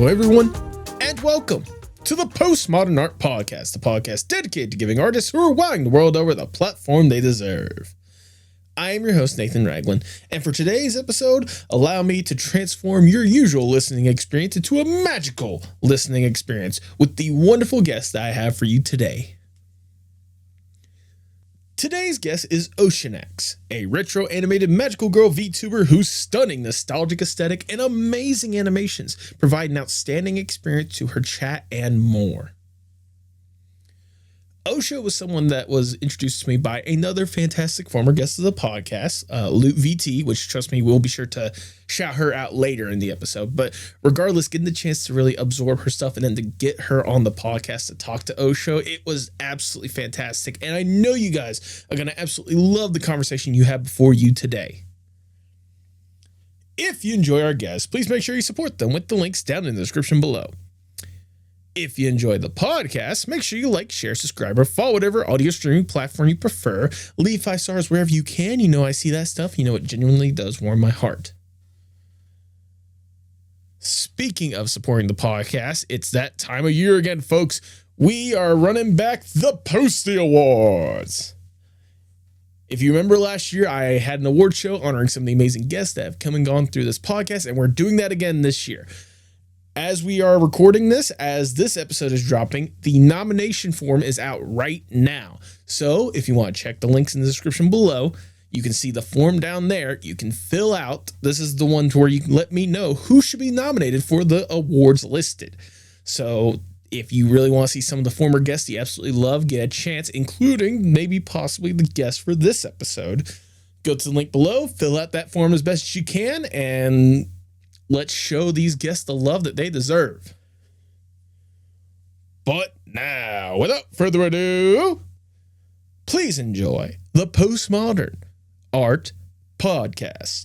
everyone, and welcome to the Postmodern Art Podcast, the podcast dedicated to giving artists who are wowing the world over the platform they deserve. I am your host, Nathan Ragland, and for today's episode, allow me to transform your usual listening experience into a magical listening experience with the wonderful guest that I have for you today. Today's guest is Oceonax, a retro animated magical girl VTuber whose stunning nostalgic aesthetic and amazing animations provide an outstanding experience to her chat and more. Osho was someone that was introduced to me by another fantastic former guest of the podcast, Loot VT, which, trust me, we'll be sure to shout her out later in the episode. But regardless, getting the chance to really absorb her stuff and then to get her on the podcast to talk to Osho, it was absolutely fantastic. And I know you guys are going to absolutely love the conversation you have before you today. If you enjoy our guests, please make sure you support them with the links down in the description below. If you enjoy the podcast, make sure you like, share, subscribe, or follow whatever audio streaming platform you prefer. Leave 5 stars wherever you can. You know I see that stuff. You know it genuinely does warm my heart. Speaking of supporting the podcast, it's that time of year again, folks. We are running back the Posty Awards. If you remember last year, I had an award show honoring some of the amazing guests that have come and gone through this podcast, and we're doing that again this year. As we are recording this, as this episode is dropping, the nomination form is out right now. So if you want to check the links in the description below, you can see the form down there. You can fill out. This is the one where you can let me know who should be nominated for the awards listed. So if you really want to see some of the former guests you absolutely love get a chance, including maybe possibly the guest for this episode, go to the link below, fill out that form as best as you can, and let's show these guests the love that they deserve. But now, without further ado, please enjoy the Postmodern Art Podcast.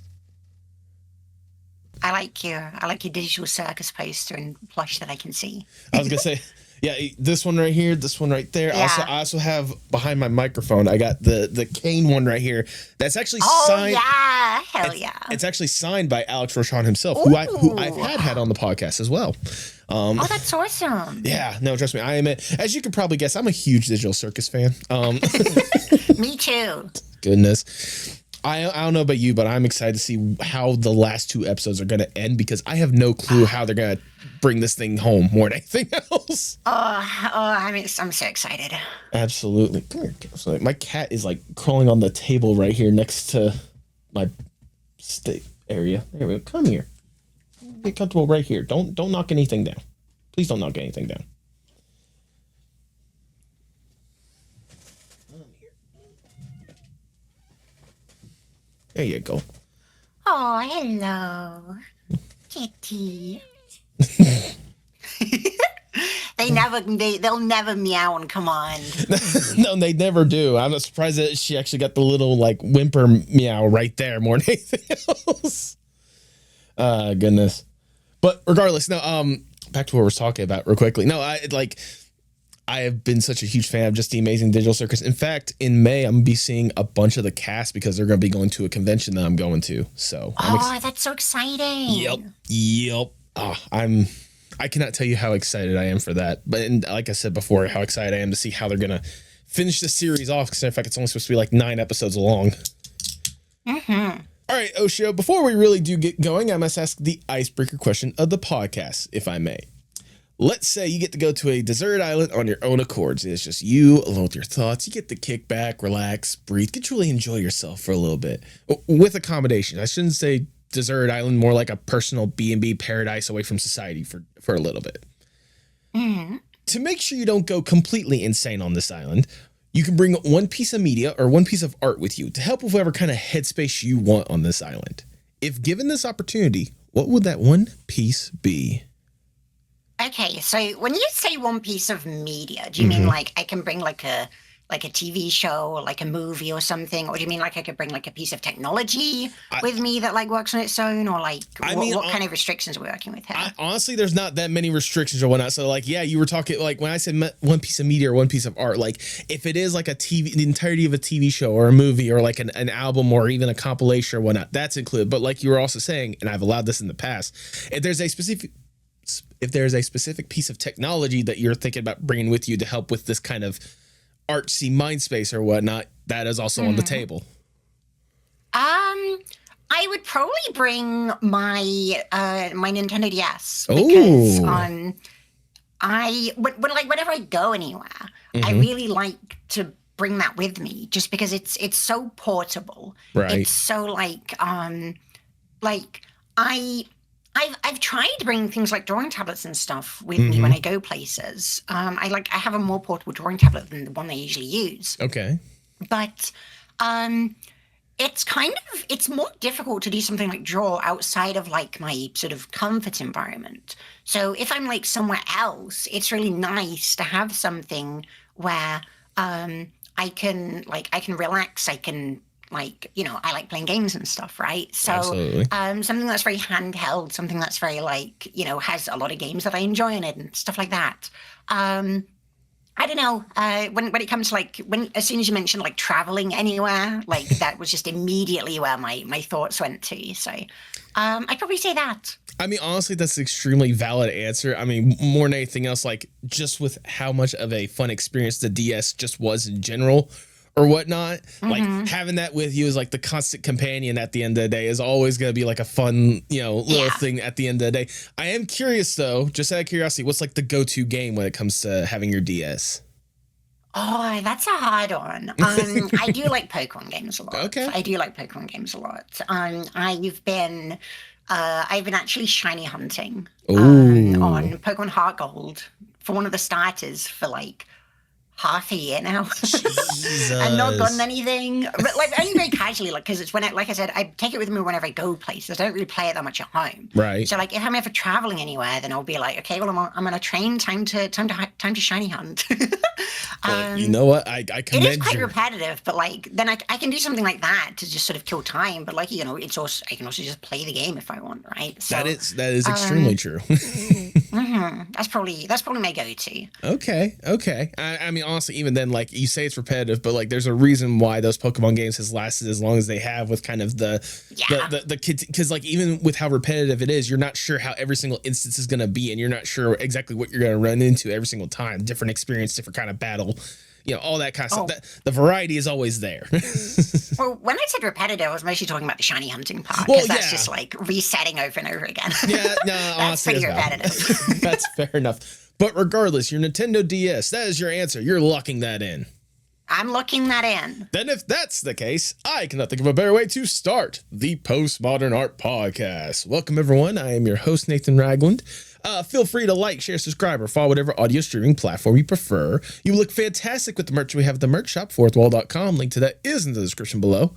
I like your digital circus poster and plush that I can see. I was gonna say, yeah, this one right here, this one right there. Yeah. I also have behind my microphone, I got the cane one right here. That's actually signed. Yeah, hell yeah! It's actually signed by Alex Rochon himself, who I've had on the podcast as well. Oh, that's awesome. Yeah, no, trust me, I am as you can probably guess, I'm a huge Digital Circus fan. Me too. Goodness. I don't know about you, but I'm excited to see how the last 2 episodes are going to end because I have no clue how they're going to bring this thing home more than anything else. I'm so excited. Absolutely. Come here. So my cat is like crawling on the table right here next to my steak area. There we go. Come here. Get comfortable right here. Don't knock anything down. Please don't knock anything down. There you go. Oh, hello, kitty. They'll never meow on command. No, they never do. I'm not surprised that she actually got the little like whimper meow right there more than anything else. Goodness. But regardless, no. Back to what we're talking about real quickly. No, I have been such a huge fan of just the amazing Digital Circus. In fact, in May, I'm going to be seeing a bunch of the cast because they're going to be going to a convention that I'm going to. So, that's so exciting. Yep. I cannot tell you how excited I am for that. But and like I said before, how excited I am to see how they're going to finish the series off. Because in fact, it's only supposed to be like 9 episodes long. Mm-hmm. All right, Osho, before we really do get going, I must ask the icebreaker question of the podcast, if I may. Let's say you get to go to a desert island on your own accords. It's just you alone with your thoughts. You get to kick back, relax, breathe, get to really enjoy yourself for a little bit with accommodation. I shouldn't say desert island, more like a personal B&B paradise away from society for a little bit. Mm-hmm. To make sure you don't go completely insane on this island, you can bring one piece of media or one piece of art with you to help with whatever kind of headspace you want on this island. If given this opportunity, what would that one piece be? Okay, so when you say one piece of media, do you mean like I can bring like a TV show or like a movie or something? Or do you mean like I could bring like a piece of technology with me that like works on its own? Or like what kind of restrictions are we working with here? Honestly, there's not that many restrictions or whatnot. So like, yeah, you were talking like when I said one piece of media or one piece of art, like if it is like a TV, the entirety of a TV show or a movie or like an album or even a compilation or whatnot, that's included. But like you were also saying, and I've allowed this in the past, if there's a specific if there's a specific piece of technology that you're thinking about bringing with you to help with this kind of artsy mind space or whatnot, that is also on the table. I would probably bring my my Nintendo DS because whenever I go anywhere, I really like to bring that with me just because it's so portable. Right. It's so I've tried bringing things like drawing tablets and stuff with me when I go places. I have a more portable drawing tablet than the one I usually use. Okay. But it's more difficult to do something like draw outside of like my sort of comfort environment. So if I'm like somewhere else, it's really nice to have something where I can relax. I can I like playing games and stuff, right? So something that's very handheld, something that's very has a lot of games that I enjoy in it and stuff like that. I don't know. When it comes to as soon as you mentioned like traveling anywhere, like that was just immediately where my thoughts went to. So I'd probably say that. I mean, honestly, that's an extremely valid answer. I mean, more than anything else, like just with how much of a fun experience the DS just was in general or whatnot, like having that with you is like the constant companion at the end of the day is always going to be like a fun, little thing at the end of the day. I am curious though, just out of curiosity, what's like the go-to game when it comes to having your DS? Oh, that's a hard one. I do like Pokemon games a lot. Okay. I do like Pokemon games a lot. I've been actually shiny hunting on Pokemon Heart Gold for one of the starters for like half a year now. And not gotten anything, but like only very casually, like because it's like I said, I take it with me whenever I go places. I don't really play it that much at home, right? So like if I'm ever traveling anywhere, then I'll be like, okay, well I'm on a train, time to shiny hunt. Well, you know what, I commend you. It is quite repetitive, but like then I can do something like that to just sort of kill time, but like it's also I can also just play the game if I want, right? So that is extremely true. That's probably my go-to. Okay. I mean, honestly, even then, like you say, it's repetitive, but like there's a reason why those Pokemon games has lasted as long as they have with kind of the kids, because like even with how repetitive it is, you're not sure how every single instance is going to be, and you're not sure exactly what you're going to run into every single time. Different experience, different kind of battle, all that kind of stuff. The variety is always there. Well, when I said repetitive, I was mostly talking about the shiny hunting part, because that's just like resetting over and over again. Yeah, no, that's honestly, pretty repetitive. That's fair enough. But regardless, your Nintendo DS, that is your answer. You're locking that in. I'm locking that in. Then if that's the case, I cannot think of a better way to start the Postmodern Art Podcast. Welcome, everyone. I am your host, Nathan Ragland. Feel free to like, share, subscribe, or follow whatever audio streaming platform you prefer. You look fantastic with the merch we have at the merch shop, fourthwall.com. Link to that is in the description below.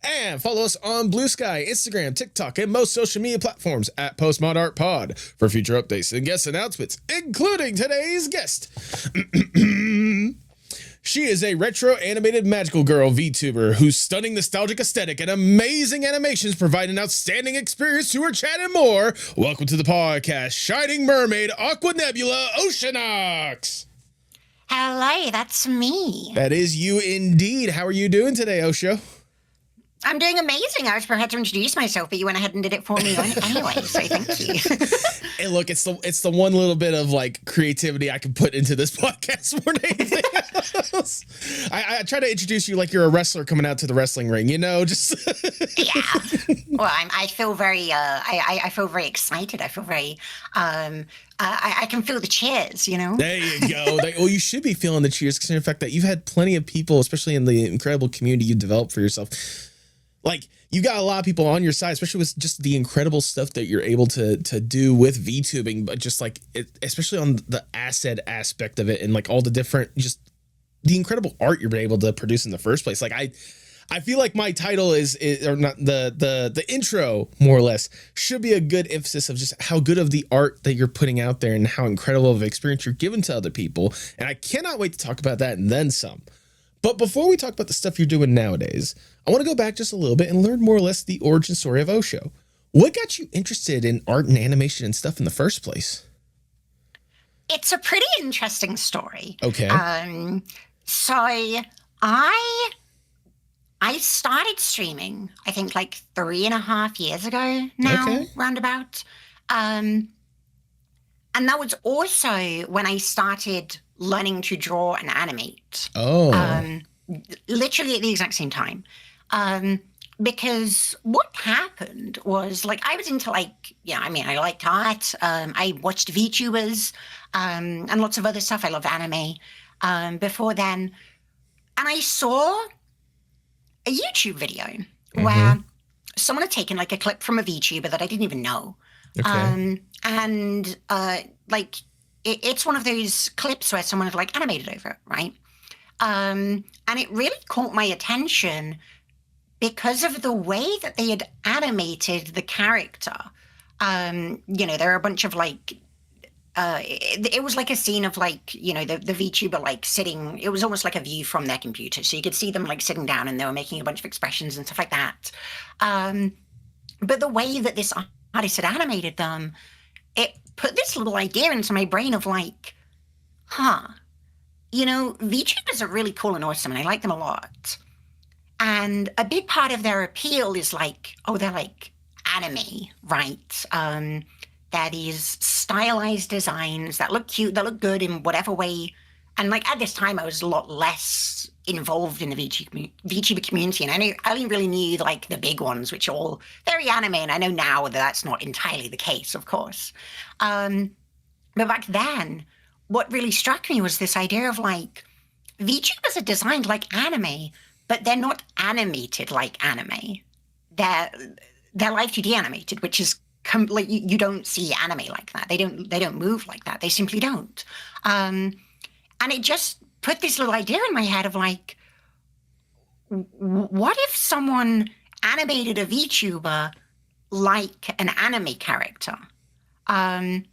And follow us on Blue Sky, Instagram, TikTok, and most social media platforms at Postmod Art Pod for future updates and guest announcements, including today's guest. She is a retro animated magical girl VTuber whose stunning nostalgic aesthetic and amazing animations provide an outstanding experience to her chat and more. Welcome to the podcast, Shining Mermaid, Aqua Nebula, Oceonax. Hello, that's me. That is you indeed. How are you doing today, Osho? I'm doing amazing. I was prepared to introduce myself, but you went ahead and did it for me anyway, so thank you. Hey, look, it's the one little bit of like creativity I can put into this podcast more than anything else. I try to introduce you like you're a wrestler coming out to the wrestling ring, just yeah. Well, I feel very I feel very excited. I feel very I can feel the cheers, There you go. Well, you should be feeling the cheers, considering the fact that you've had plenty of people, especially in the incredible community you developed for yourself. Like, you got a lot of people on your side, especially with just the incredible stuff that you're able to do with VTubing, but just like especially on the asset aspect of it and like all the different, just the incredible art you're able to produce in the first place. Like I feel like my title is or not the intro more or less should be a good emphasis of just how good of the art that you're putting out there and how incredible of an experience you're giving to other people. And I cannot wait to talk about that and then some. But before we talk about the stuff you're doing nowadays, I want to go back just a little bit and learn more or less the origin story of Osho. What got you interested in art and animation and stuff in the first place? It's a pretty interesting story. Okay. So I started streaming, I think like 3.5 years ago now, roundabout. And that was also when I started learning to draw and animate. Oh. Literally at the exact same time. Because what happened was, like, I was into, like, I liked art. I watched VTubers and lots of other stuff. I love anime before then. And I saw a YouTube video where someone had taken, like, a clip from a VTuber that I didn't even know. Okay. It's one of those clips where someone had, like, animated over it, right? And it really caught my attention because of the way that they had animated the character. There are a bunch of, like, it was like a scene of, like, the VTuber, like, sitting. It was almost like a view from their computer, so you could see them, like, sitting down, and they were making a bunch of expressions and stuff like that. But the way that this artist had animated them, it put this little idea into my brain of, like, VTubers are really cool and awesome, and I like them a lot. And a big part of their appeal is, like, they're, like, anime, right? They're these stylized designs that look cute, that look good in whatever way. And, like, at this time, I was a lot less involved in the VTuber community, and I only really knew, like, the big ones, which are all very anime, and I know now that that's not entirely the case, of course. But back then, what really struck me was this idea of, like, VTubers are designed like anime, but they're not animated like anime. They're live 2D animated, which is like, you don't see anime like that. They don't move like that. They simply don't. And it just put this little idea in my head of, like, what if someone animated a VTuber like an anime character? And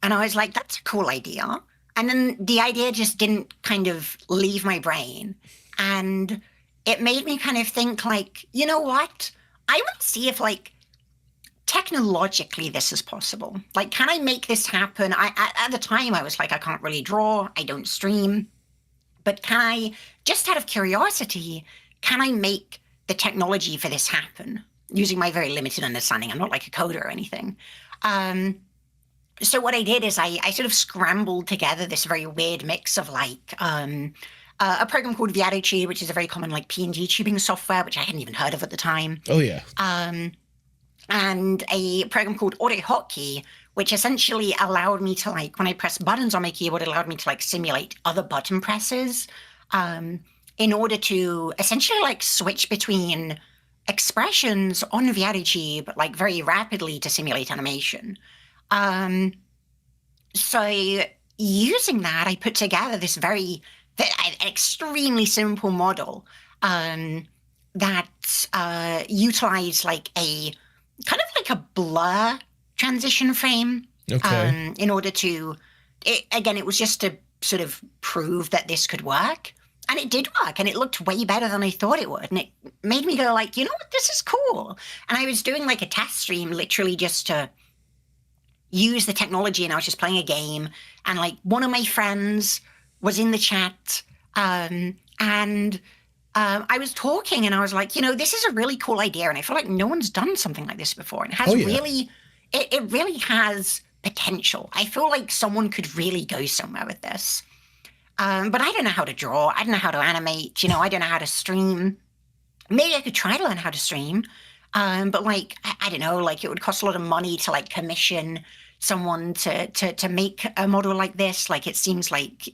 I was like, that's a cool idea. And then the idea just didn't kind of leave my brain. And it made me kind of think, like, you know what? I want to see if, like, technologically this is possible. Like, can I make this happen? At the time, I was like, I can't really draw. I don't stream. But can I, just out of curiosity, can I make the technology for this happen using my very limited understanding? I'm not like a coder or anything. So what I did is I sort of scrambled together this very weird mix of, like, a program called VTuber, which is a very common, like, PNG tubing software, which I hadn't even heard of at the time. Oh, yeah. And a program called Hotkey, which essentially allowed me to, like, when I pressed buttons on my keyboard, it allowed me to, like, simulate other button presses in order to essentially, like, switch between expressions on VTuber, like, very rapidly to simulate animation. So using that, I put together this an extremely simple model that utilized, like, a kind of like a blur transition frame. Okay. In order to, it was just to sort of prove that this could work. And it did work, and it looked way better than I thought it would. And it made me go, like, you know what, this is cool. And I was doing, like, a test stream literally just to use the technology, and I was just playing a game. And, like, one of my friends was in the chat, and I was talking, and I was like, this is a really cool idea, and I feel like no one's done something like this before. And it has it really has potential. I feel like someone could really go somewhere with this. But I don't know how to draw. I don't know how to animate. I don't know how to stream. Maybe I could try to learn how to stream. But, like, I don't know, like, it would cost a lot of money to, like, commission someone to make a model like this. Like, it seems like,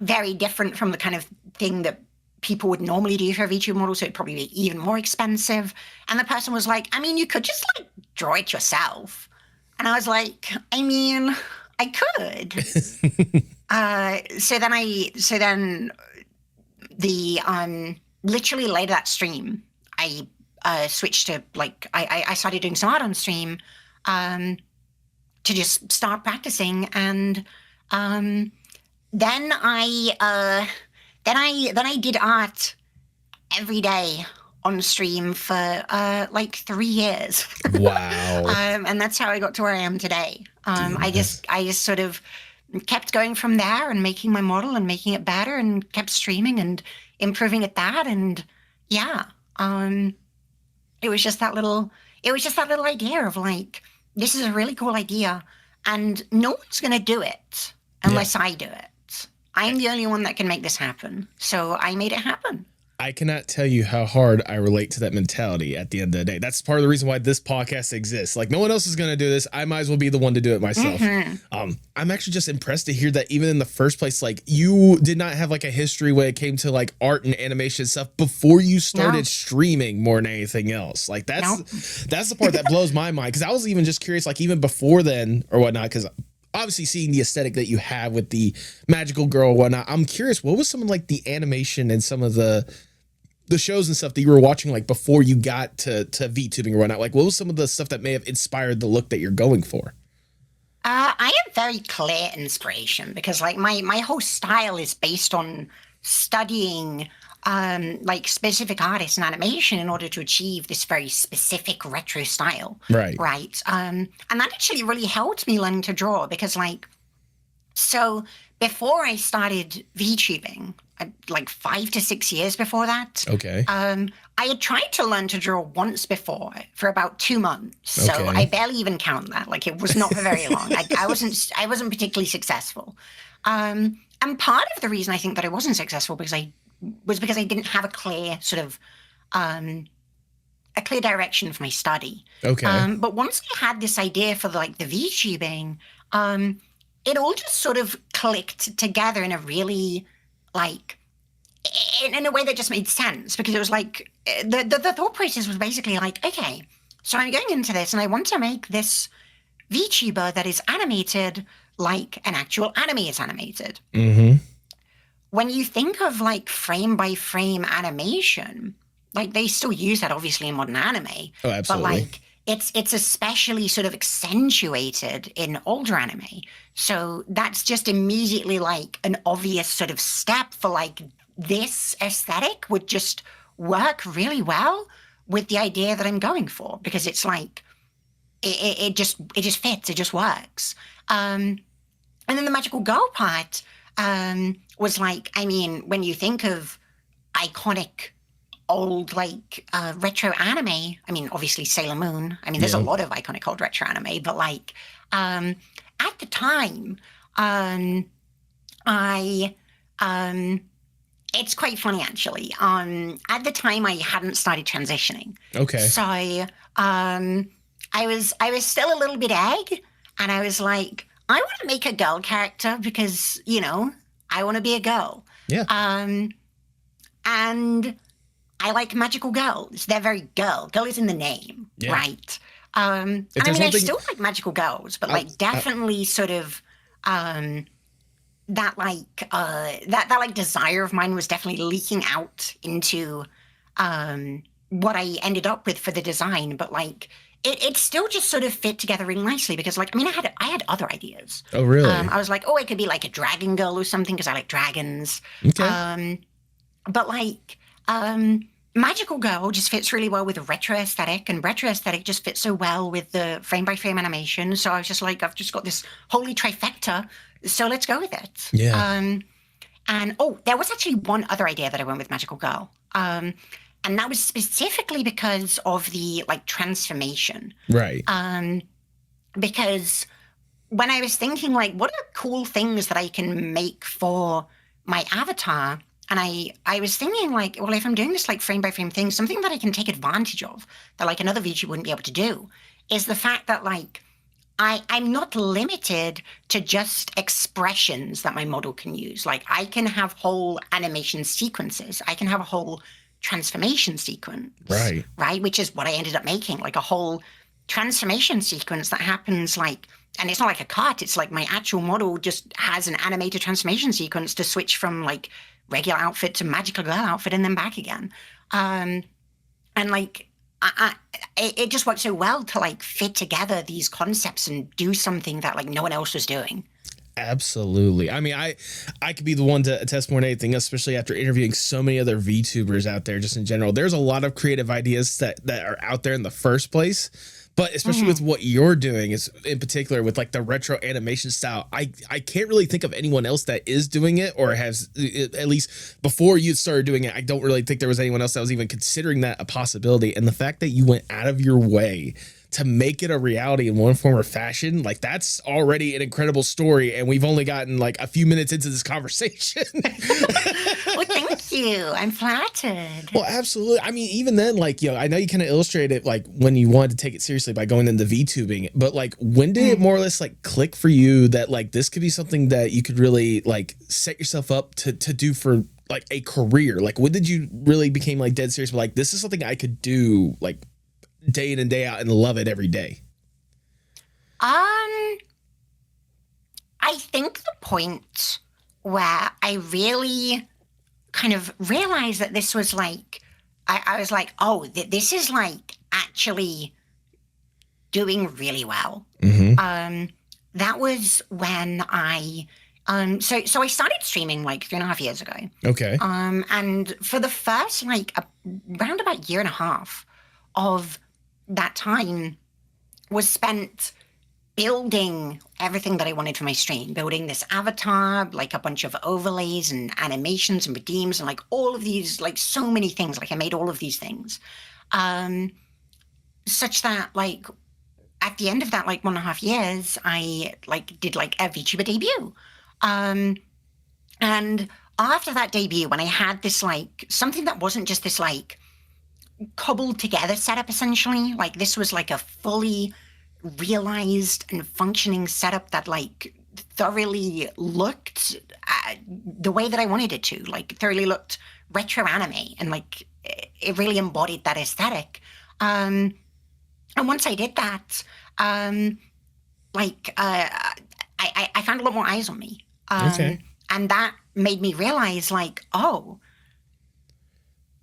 very different from the kind of thing that people would normally do for a VTuber model, so it'd probably be even more expensive. And the person was like, I mean, you could just, like, draw it yourself. And I was like, I mean, I could. So then literally later that stream, I switched to, like, I started doing some art on stream to just start practicing. And then I did art every day on stream for like 3 years. Wow. And that's how I got to where I am today. I just sort of kept going from there and making my model and making it better, and kept streaming and improving at that. And yeah, it was just that little idea of, like, this is a really cool idea, and no one's going to do it unless I do it. I'm the only one that can make this happen. So I made it happen. I cannot tell you how hard I relate to that mentality at the end of the day. That's part of the reason why this podcast exists. Like, no one else is going to do this. I might as well be the one to do it myself. I'm actually just impressed to hear that even in the first place, like, you did not have like a history when it came to like art and animation stuff before you started streaming more than anything else. Like, that's the part that blows my mind. Cause I was even just curious, like even before then or whatnot, cause obviously seeing the aesthetic that you have with the magical girl and whatnot, I'm curious, what was some of like the animation and some of the shows and stuff that you were watching like before you got to VTubing or whatnot? Like, what was some of the stuff that may have inspired the look that you're going for? I have very clear inspiration because like my whole style is based on studying like specific artists and animation in order to achieve this very specific retro style. Right. And that actually really helped me learn to draw because like, so before I started VTubing, like 5 to 6 years before that. Okay. I had tried to learn to draw once before for about 2 months. So I barely even count that. Like it was not for very long. I wasn't particularly successful. And part of the reason I think that I wasn't successful because I didn't have a clear sort of a clear direction for my study. Okay. But once I had this idea for the VTubing, it all just sort of clicked together in a really like in a way that just made sense because it was like the thought process was basically like, okay, so I'm going into this and I want to make this VTuber that is animated like an actual anime is animated. When you think of like frame by frame animation, like they still use that obviously in modern anime. Oh, absolutely. But like it's especially sort of accentuated in older anime. So that's just immediately like an obvious sort of step for like this aesthetic would just work really well with the idea that I'm going for because it's like it just fits, it just works. And then the magical girl part was like, I mean, when you think of iconic old like retro anime, I mean obviously Sailor Moon, I mean there's a lot of iconic old retro anime, but like at the time it's quite funny actually, at the time I hadn't started transitioning. Okay. So I was still a little bit egg and I was like, I want to make a girl character because you know I want to be a girl. And I like magical girls. They're very girl. Girl is in the name, right? I mean, I still like magical girls, but like definitely sort of that like desire of mine was definitely leaking out into what I ended up with for the design. But like it still just sort of fit together really nicely because like I mean I had other ideas. Oh really? I was like, oh, it could be like a dragon girl or something because I like dragons. Okay. But like. Magical Girl just fits really well with the retro aesthetic, and retro aesthetic just fits so well with the frame-by-frame animation. So I was just like, I've just got this holy trifecta, so let's go with it. And there was actually one other idea that I went with Magical Girl, and that was specifically because of the like transformation. Right. Because when I was thinking like, what are cool things that I can make for my avatar? And I was thinking like, well, if I'm doing this like frame by frame thing, something that I can take advantage of that like another VTuber wouldn't be able to do is the fact that like I'm not limited to just expressions that my model can use. Like I can have whole animation sequences. I can have a whole transformation sequence. Right. Which is what I ended up making, like a whole transformation sequence that happens like, and it's not like a cut. It's like my actual model just has an animated transformation sequence to switch from like regular outfit to magical girl outfit and then back again. And like, it just worked so well to like fit together these concepts and do something that like no one else was doing. Absolutely. I mean, I could be the one to attest more than anything, especially after interviewing so many other VTubers out there just in general. There's a lot of creative ideas that are out there in the first place. But especially with what you're doing is in particular with like the retro animation style, I can't really think of anyone else that is doing it or has, at least before you started doing it. I don't really think there was anyone else that was even considering that a possibility. And the fact that you went out of your way to make it a reality in one form or fashion, like that's already an incredible story. And we've only gotten like a few minutes into this conversation. Well, thank you. I'm flattered. Well, absolutely. I mean, even then, like, I know you kind of illustrated it like when you wanted to take it seriously by going into VTubing, but like when did it more or less like click for you that like this could be something that you could really like set yourself up to do for like a career? Like when did you really became like dead serious, but like this is something I could do like day in and day out and love it every day? I think the point where I really kind of realized that this was like, I was like, oh, this is like actually doing really well. That was when so I started streaming like 3.5 years ago. Okay. And for the first like around about year and a half of that time was spent building everything that I wanted for my stream, building this avatar, like a bunch of overlays and animations and redeems and like all of these, like so many things. Like I made all of these things, such that like at the end of that like 1.5 years, I like did like a VTuber debut. And after that debut, when I had this like something that wasn't just this like cobbled together setup, essentially, like this was like a fully realized and functioning setup that like thoroughly looked the way that I wanted it to, like thoroughly looked retro anime, and like it really embodied that aesthetic. And once I did that, I found a lot more eyes on me. Okay. And that made me realize like, oh,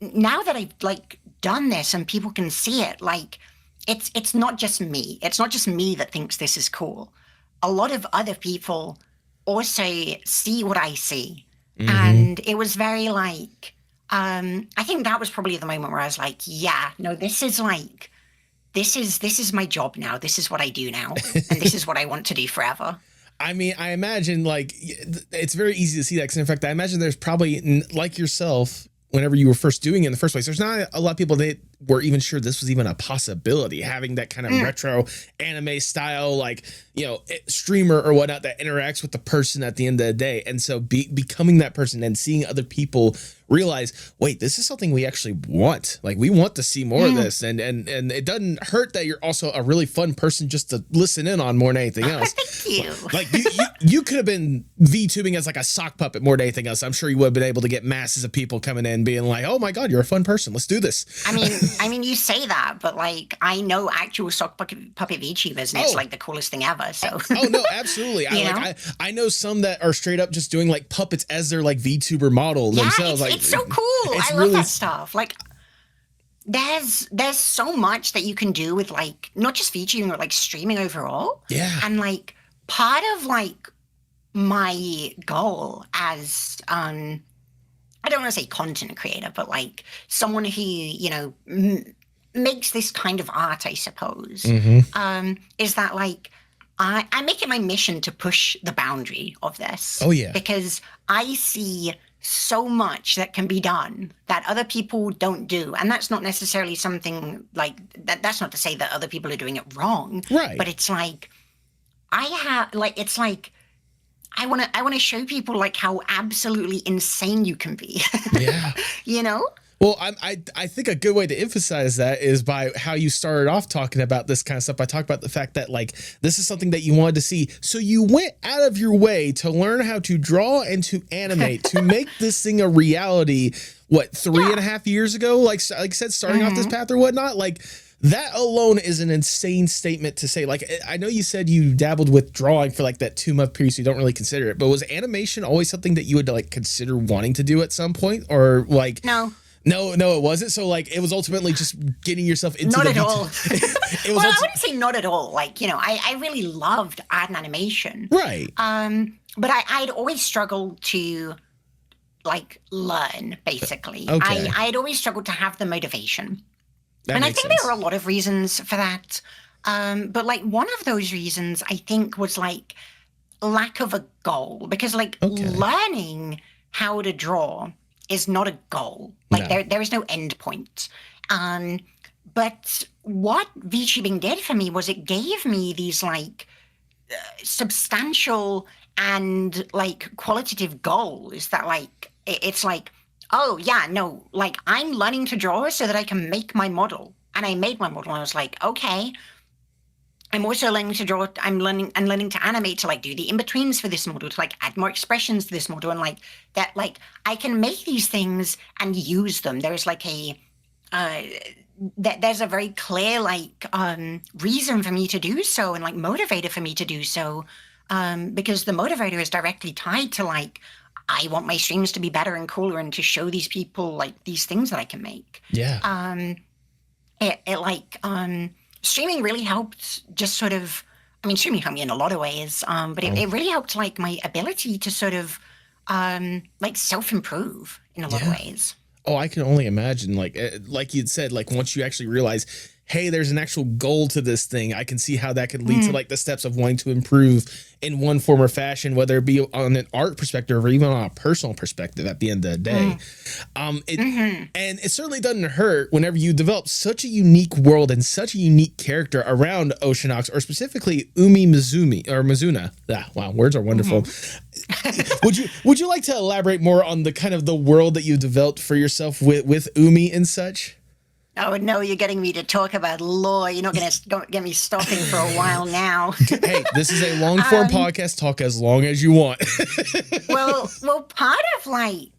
now that I've like done this and people can see it, like it's not just me. It's not just me that thinks this is cool. A lot of other people also see what I see. And it was very like, I think that was probably the moment where I was like, yeah, no, this is like, this is my job now. This is what I do now. And this is what I want to do forever. I mean, I imagine like it's very easy to see that, because in fact, I imagine there's probably like yourself, whenever you were first doing it in the first place, there's not a lot of people that were even sure this was even a possibility, having that kind of retro anime style, like, streamer or whatnot that interacts with the person at the end of the day. And so becoming that person and seeing other people realize, wait, this is something we actually want. Like we want to see more of this. And it doesn't hurt that you're also a really fun person just to listen in on more than anything else. Thank you. Like you could have been VTubing as like a sock puppet more than anything else. I'm sure you would have been able to get masses of people coming in being like, oh my God, you're a fun person. Let's do this. I mean, you say that, but like, I know actual sock puppet VTubers, and it's like the coolest thing ever. So, oh no, absolutely. I know some that are straight up just doing like puppets as their like VTuber model themselves. It's so cool. I love that stuff. Like, there's so much that you can do with like not just VTubing, but like streaming overall. Yeah, and like part of like my goal as I don't want to say content creator, but like someone who, makes this kind of art, I suppose, is that like, I make it my mission to push the boundary of this. Oh, yeah. Because I see so much that can be done that other people don't do. And that's not necessarily something like, that's not to say that other people are doing it wrong. Right. But it's like, I want to show people like how absolutely insane you can be. Yeah. Well, I think a good way to emphasize that is by how you started off talking about this kind of stuff. I talked about the fact that like this is something that you wanted to see. So you went out of your way to learn how to draw and to animate to make this thing a reality. What, 3.5 years ago? Like I said, starting off this path or whatnot, like that alone is an insane statement to say. Like, I know you said you dabbled with drawing for like that 2-month period, so you don't really consider it, but was animation always something that you would like consider wanting to do at some point, or like, No, it wasn't. So like, it was ultimately just getting yourself into not at all. Well, I wouldn't say not at all. Like, I really loved art and animation. Right. But I'd always struggled to like learn, basically. Okay. I'd always struggled to have the motivation. And I think there are a lot of reasons for that. But like one of those reasons I think was like lack of a goal, because like learning how to draw is not a goal. Like there is no end point. But what VTubing did for me was it gave me these like substantial and like qualitative goals that like it's like, oh yeah, no, like I'm learning to draw so that I can make my model. And I made my model and I was like, okay, I'm also learning to draw. I'm learning to animate, to like do the in-betweens for this model, to like add more expressions to this model, and like that, like I can make these things and use them. There's like a there's a very clear like reason for me to do so, and like motivator for me to do so, because the motivator is directly tied to like, I want my streams to be better and cooler and to show these people like these things that I can make. Yeah. It like streaming really helped just sort of, I mean, streaming helped me in a lot of ways, but it really helped like my ability to sort of like self-improve in a lot of ways. Oh, I can only imagine, like you'd said, like once you actually realize, hey, there's an actual goal to this thing, I can see how that could lead to like the steps of wanting to improve in one form or fashion, whether it be on an art perspective or even on a personal perspective at the end of the day. And it certainly doesn't hurt whenever you develop such a unique world and such a unique character around Oceonax, or specifically Mizuna. Ah, wow, words are wonderful. Would you like to elaborate more on the kind of the world that you developed for yourself with Umi and such? Oh, no, you're getting me to talk about lore. You're not going to get me stopping for a while now. Hey, this is a long-form podcast. Talk as long as you want. well, part of like,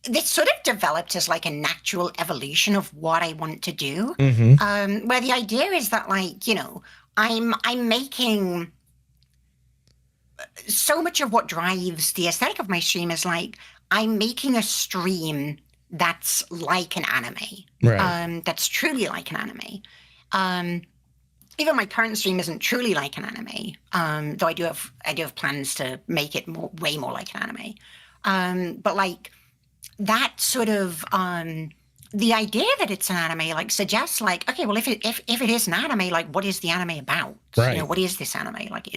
this sort of developed as like a natural evolution of what I want to do. Where the idea is that like, you know, I'm making so much of what drives the aesthetic of my stream is like, I'm making a stream that's like an anime, right? That's truly like an anime. Even my current stream isn't truly like an anime, though I do have plans to make it way more like an anime. But like that sort of the idea that it's an anime like suggests like, okay, well if it is an anime, like what is the anime about? Right. You know, what is this anime? Like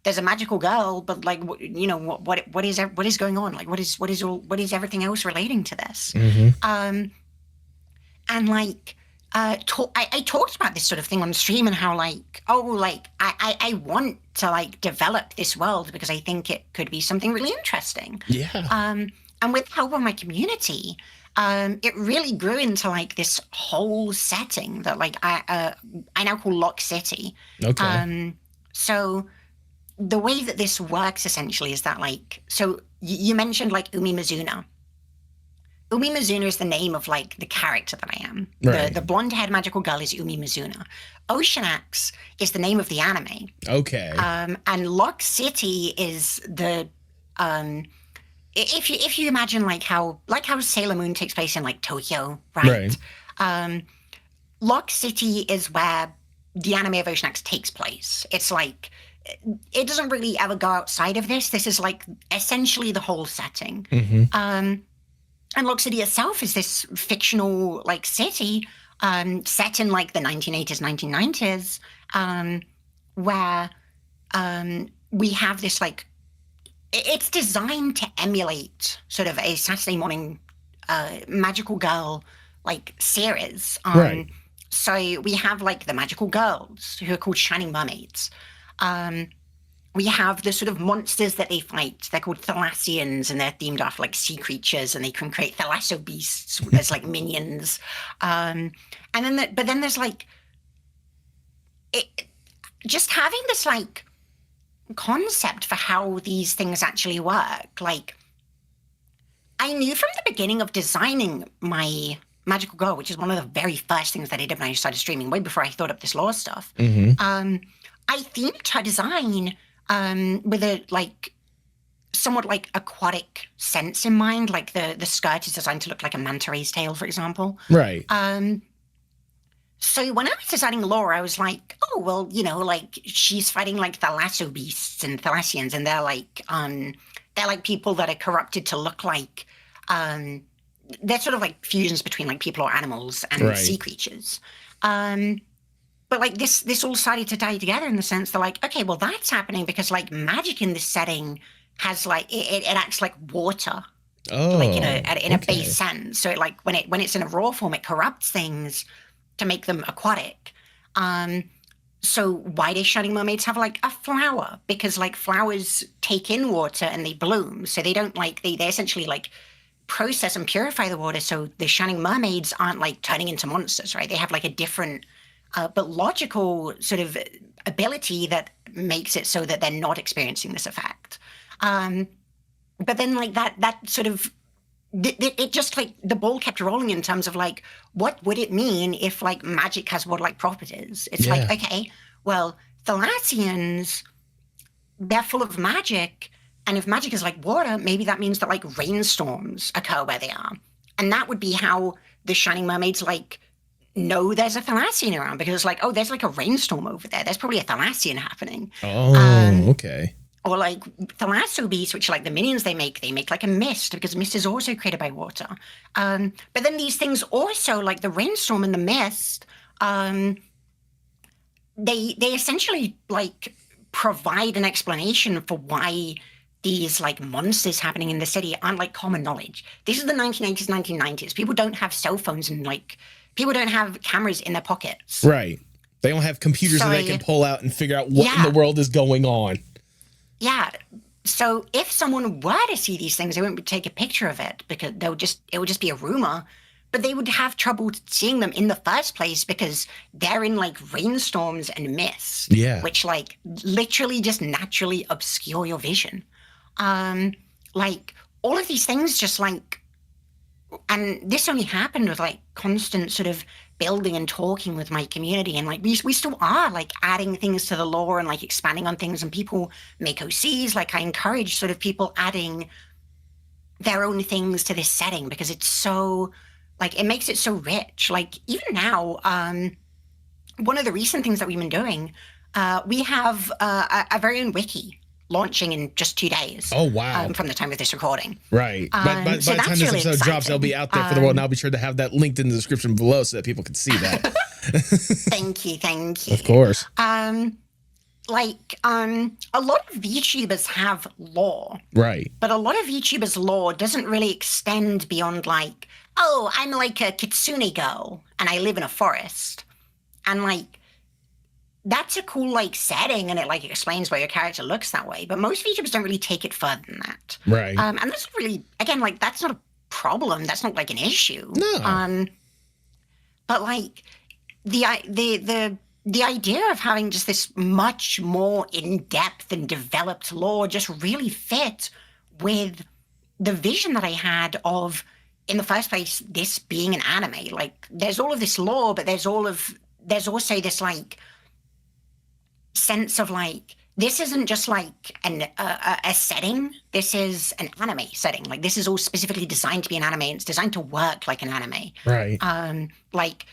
there's a magical girl, but like, you know, what is going on? Like, what is everything else relating to this? And like, I talked about this sort of thing on stream and how like, oh, like I want to like develop this world because I think it could be something really interesting. Yeah. And with the help of my community, it really grew into like this whole setting that like I now call Lock City. Okay. So the way that this works essentially is that like, so you mentioned like Umi Mizuna. Umi Mizuna is the name of like the character that I am. Right. The blonde-haired magical girl is Umi Mizuna. Oceonax is the name of the anime. Okay. And Lock City is the if you imagine like how Sailor Moon takes place in like Tokyo, right? Lock City is where the anime of Oceonax takes place. It's like, it doesn't really ever go outside of this. This is like essentially the whole setting. And Lock City itself is this fictional like city set in like the 1980s, 1990s, where we have this like, it's designed to emulate sort of a Saturday morning magical girl like series. Right. So we have like the magical girls who are called shining mermaids. We have the sort of monsters that they fight. They're called Thalassians, and they're themed after like sea creatures, and they can create thalasso beasts as like minions. And then, but then there's like, just having this like concept for how these things actually work. Like, I knew from the beginning of designing my magical girl, which is one of the very first things that I did when I started streaming, way before I thought up this lore stuff. I themed her design with a like somewhat like aquatic sense in mind. Like the skirt is designed to look like a manta ray's tail, for example. Right. So when I was designing lore, I was like, oh well, you know, like she's fighting like thalasso beasts and thalassians, and they're like people that are corrupted to look like they're sort of like fusions between like people or animals and sea creatures. But like this all started to tie together in the sense that like, okay, well that's happening because like magic in this setting has like it acts like water, like in a base sense. So it, like when it's in a raw form, it corrupts things to make them aquatic. So why do shining mermaids have like a flower? Because like flowers take in water and they bloom. So they don't like, they essentially like process and purify the water. So the shining mermaids aren't like turning into monsters, right? They have like a different, but logical sort of ability that makes it so that they're not experiencing this effect. But then like that sort of, it just like the ball kept rolling in terms of like, what would it mean if like magic has water-like properties? It's like, okay, well, Thalassians, they're full of magic. And if magic is like water, maybe that means that like rainstorms occur where they are. And that would be how the shining mermaids like know there's a Thalassian around, because it's like, oh, there's like a rainstorm over there. There's probably a Thalassian happening. Oh, okay. Or like thalasso beasts, which like the minions they make like a mist, because mist is also created by water. But then these things also, like the rainstorm and the mist, they essentially like provide an explanation for why these like monsters happening in the city aren't like common knowledge. This is the 1980s, 1990s. People don't have cell phones and like people don't have cameras in their pockets. Right. They don't have computers that they can pull out and figure out what in the world is going on. Yeah. So if someone were to see these things, they wouldn't take a picture of it because it would just be a rumor, but they would have trouble seeing them in the first place because they're in like rainstorms and mist, which like literally just naturally obscure your vision. Like all of these things just like, and this only happened with like constant sort of building and talking with my community, and like we still are like adding things to the lore and like expanding on things, and people make OCs. Like I encourage sort of people adding their own things to this setting because it's so like it makes it so rich. Like even now, one of the recent things that we've been doing, we have a very own wiki launching in just 2 days. Oh, wow. From the time of this recording. Right. By the time this episode drops, it'll be out there for the world, and I'll be sure to have that linked in the description below so that people can see that. Thank you. Of course. A lot of VTubers have lore. Right. But a lot of VTubers' lore doesn't really extend beyond like, oh, I'm like a kitsune girl, and I live in a forest. And like, that's a cool like setting, and it like explains why your character looks that way. But most VTubers don't really take it further than that. Right. And that's really, again, like that's not a problem. That's not like an issue. No. But like the idea of having just this much more in-depth and developed lore just really fit with the vision that I had of, in the first place, this being an anime. Like there's all of this lore, but there's also this like sense of like, this isn't just like a setting, this is an anime setting. Like this is all specifically designed to be an anime, and it's designed to work like an anime. Right. Like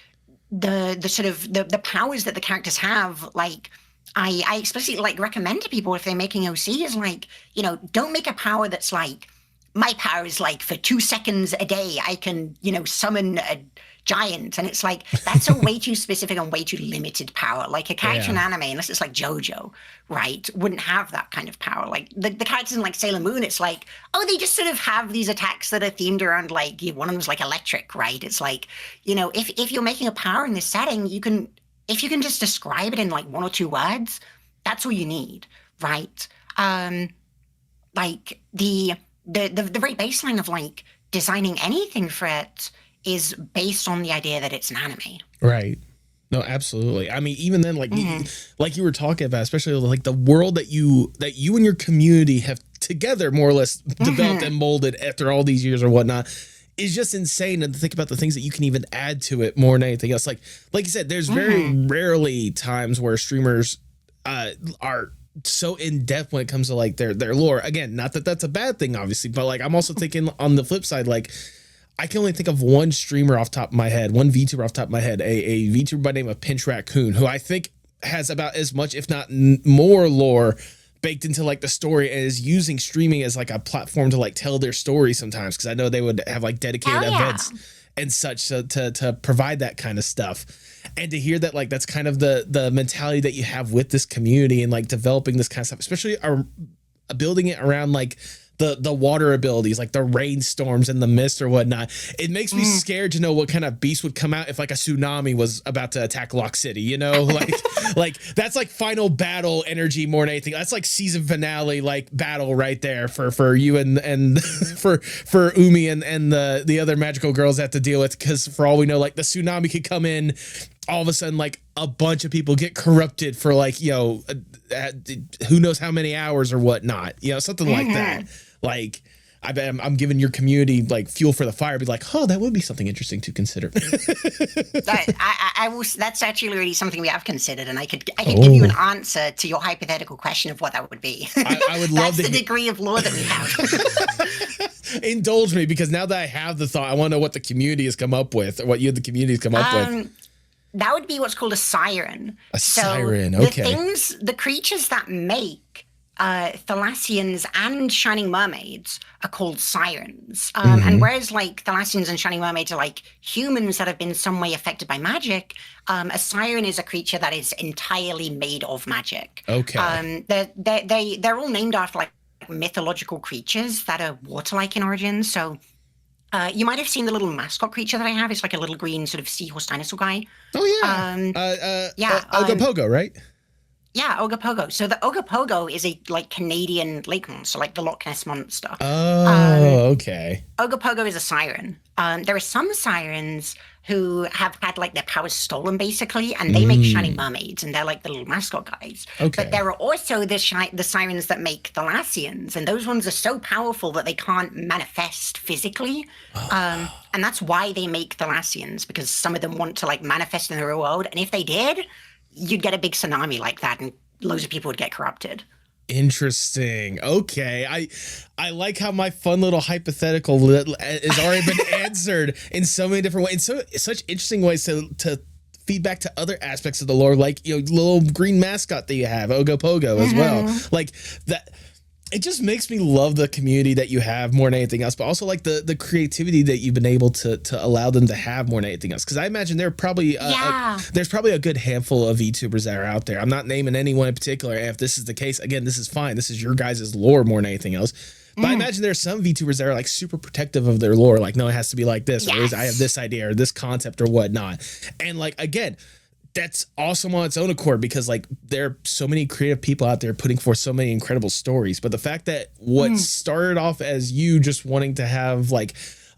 the sort of the powers that the characters have, like I explicitly like recommend to people if they're making OC is like, you know, don't make a power that's like, my power is like for 2 seconds a day I can, you know, summon a giant, and it's like that's a way too specific and way too limited power. Like a character in anime, unless it's like JoJo, right, wouldn't have that kind of power. Like the characters in like Sailor Moon, it's like, oh, they just sort of have these attacks that are themed around like one of them's like electric, right? It's like, you know, if you're making a power in this setting, if you can just describe it in like 1 or 2 words, that's all you need, right? Like the very baseline of like designing anything for it is based on the idea that it's an anime. Right. No, absolutely. I mean, even then, like, like you were talking about, especially like the world that you and your community have together more or less developed and molded after all these years or whatnot, is just insane. And to think about the things that you can even add to it more than anything else. Like you said, there's very rarely times where streamers are so in depth when it comes to like their lore. Again, not that that's a bad thing, obviously, but like I'm also thinking on the flip side, like I can only think of one streamer off the top of my head, one VTuber off the top of my head, a VTuber by the name of Pinch Raccoon, who I think has about as much, if not more lore baked into like the story, and is using streaming as like a platform to like tell their story sometimes. Cause I know they would have like dedicated events and such to provide that kind of stuff. And to hear that, like, that's kind of the mentality that you have with this community and like developing this kind of stuff, especially building it around like the water abilities, like the rainstorms and the mist or whatnot. It makes me scared to know what kind of beast would come out if like a tsunami was about to attack Lock City, you know, like that's like final battle energy more than anything. That's like season finale, like battle right there for you and for Umi and the other magical girls have to deal with. Cause for all we know, like the tsunami could come in, all of a sudden, like a bunch of people get corrupted for like, you know, who knows how many hours or whatnot, you know, something like that. Like, I bet I'm giving your community like fuel for the fire. Be like, oh, that would be something interesting to consider. I will. That's actually really something we have considered, and I could give you an answer to your hypothetical question of what that would be. I would love that's the degree of lore that we have. Indulge me, because now that I have the thought, I want to know what the community has come up with, or what you the community has come up with. That would be what's called a siren. Siren, okay. The creatures that make Thalassians and Shining Mermaids are called sirens. And whereas like Thalassians and Shining Mermaids are like humans that have been some way affected by magic, a siren is a creature that is entirely made of magic. Okay. They're all named after like mythological creatures that are water-like in origin. So you might have seen the little mascot creature that I have. It's like a little green sort of seahorse dinosaur guy. Oh yeah. Ogopogo, right? Yeah, Ogopogo. So the Ogopogo is a like Canadian lake monster, like the Loch Ness monster. Oh, okay. Ogopogo is a siren. There are some sirens who have had like their powers stolen, basically, and they make Shining Mermaids, and they're like the little mascot guys. Okay. But there are also the sirens that make Thalassians, and those ones are so powerful that they can't manifest physically. And that's why they make Thalassians, because some of them want to like manifest in the real world, and if they did, you'd get a big tsunami like that, and loads of people would get corrupted. Interesting. Okay. I like how my fun little hypothetical has already been answered in so many different ways, in such interesting ways to feed back to other aspects of the lore, like, you know, little green mascot that you have, Ogopogo, as well. Like that. It just makes me love the community that you have more than anything else, but also like the creativity that you've been able to allow them to have more than anything else. Because I imagine there's probably a good handful of VTubers that are out there. I'm not naming anyone in particular. And if this is the case, again, this is fine. This is your guys' lore more than anything else. But I imagine there's some VTubers that are like super protective of their lore. Like, no, it has to be like this. Yes. Or I have this idea or this concept or whatnot. And like, again, that's awesome on its own accord, because like there are so many creative people out there putting forth so many incredible stories. But the fact that what started off as you just wanting to have like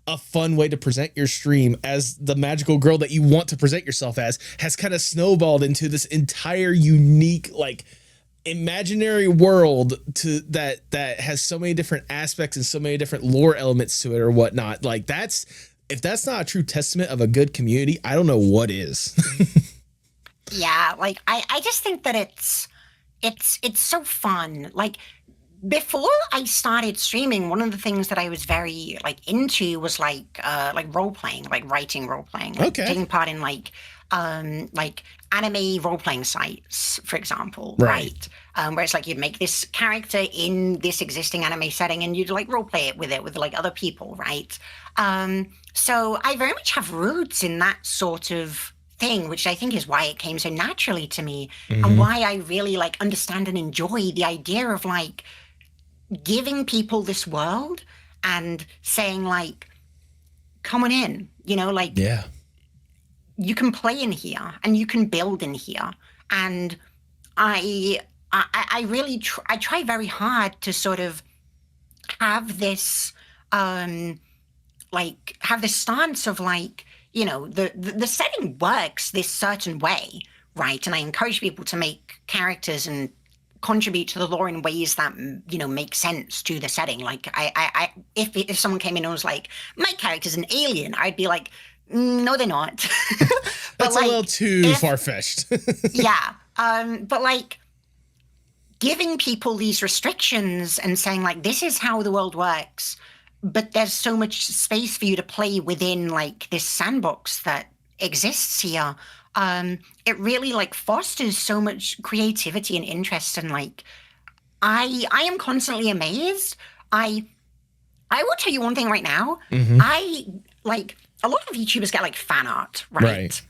a fun way to present your stream as the magical girl that you want to present yourself as has kind of snowballed into this entire unique, like, imaginary world that has so many different aspects and so many different lore elements to it or whatnot. Like, if that's not a true testament of a good community, I don't know what is. Yeah, like I just think that it's so fun. Like, before I started streaming, one of the things that I was very like into was like role playing, like writing role playing, like taking part in like anime role playing sites, for example, right? Where it's like you'd make this character in this existing anime setting and you'd like role play it with like other people, right? So I very much have roots in that sort of thing, which I think is why it came so naturally to me, and why I really like understand and enjoy the idea of like giving people this world and saying like, come on in, you know, like, yeah, you can play in here and you can build in here. And I really try very hard to sort of have this have this stance of like, you know, the setting works this certain way, right? And I encourage people to make characters and contribute to the lore in ways that, you know, make sense to the setting. Like, if someone came in and was like, my character's an alien, I'd be like, no, they're not. But that's like, a little too far-fetched. Yeah. But like, giving people these restrictions and saying like, this is how the world works, but there's so much space for you to play within like this sandbox that exists here. It really like fosters so much creativity and interest. And like, I am constantly amazed. I will tell you one thing right now. I like, a lot of YouTubers get like fan art, right?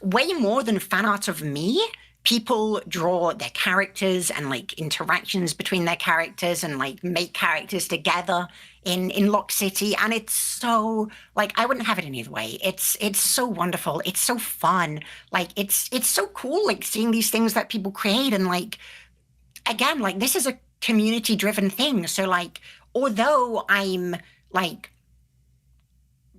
Way more than fan art of me people draw their characters and like interactions between their characters and like make characters together in Lock City, and it's so like I wouldn't have it any other way. It's so wonderful. It's so fun. Like it's so cool like seeing these things that people create, and like again, like this is a community driven thing. So like although I'm like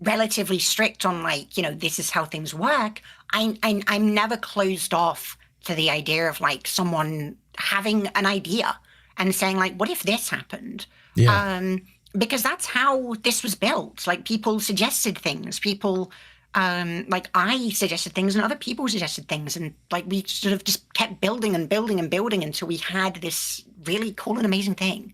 relatively strict on like, you know, this is how things work, I'm never closed off to the idea of like someone having an idea and saying like, what if this happened? Yeah. Because that's how this was built. Like people suggested things, people like I suggested things and other people suggested things, and like we sort of just kept building and building and building until we had this really cool and amazing thing.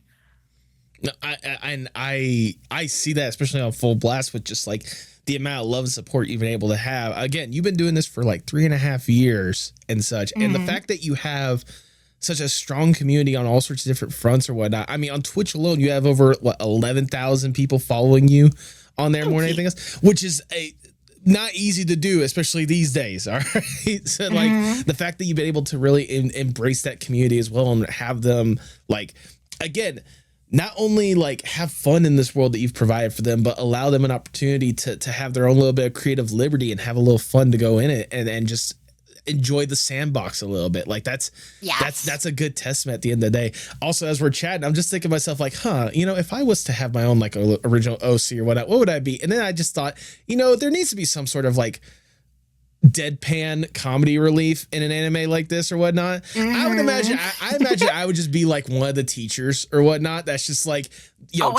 No, I see that, especially on Full Blast, with just like the amount of love and support you've been able to have. Again, you've been doing this for like 3.5 years and such. And the fact that you have such a strong community on all sorts of different fronts or whatnot. I mean, on Twitch alone, you have over 11,000 people following you on there more than anything else, which is not easy to do, especially these days. All right. So like the fact that you've been able to really embrace that community as well and have them like, again, not only like have fun in this world that you've provided for them, but allow them an opportunity to have their own little bit of creative liberty and have a little fun to go in it and just enjoy the sandbox a little bit. Like that's a good testament at the end of the day. Also, as we're chatting, I'm just thinking to myself like, you know, if I was to have my own like original OC or what would I be? And then I just thought, you know, there needs to be some sort of like deadpan comedy relief in an anime like this or whatnot. I would imagine I imagine I would just be like one of the teachers or whatnot that's just like, you know,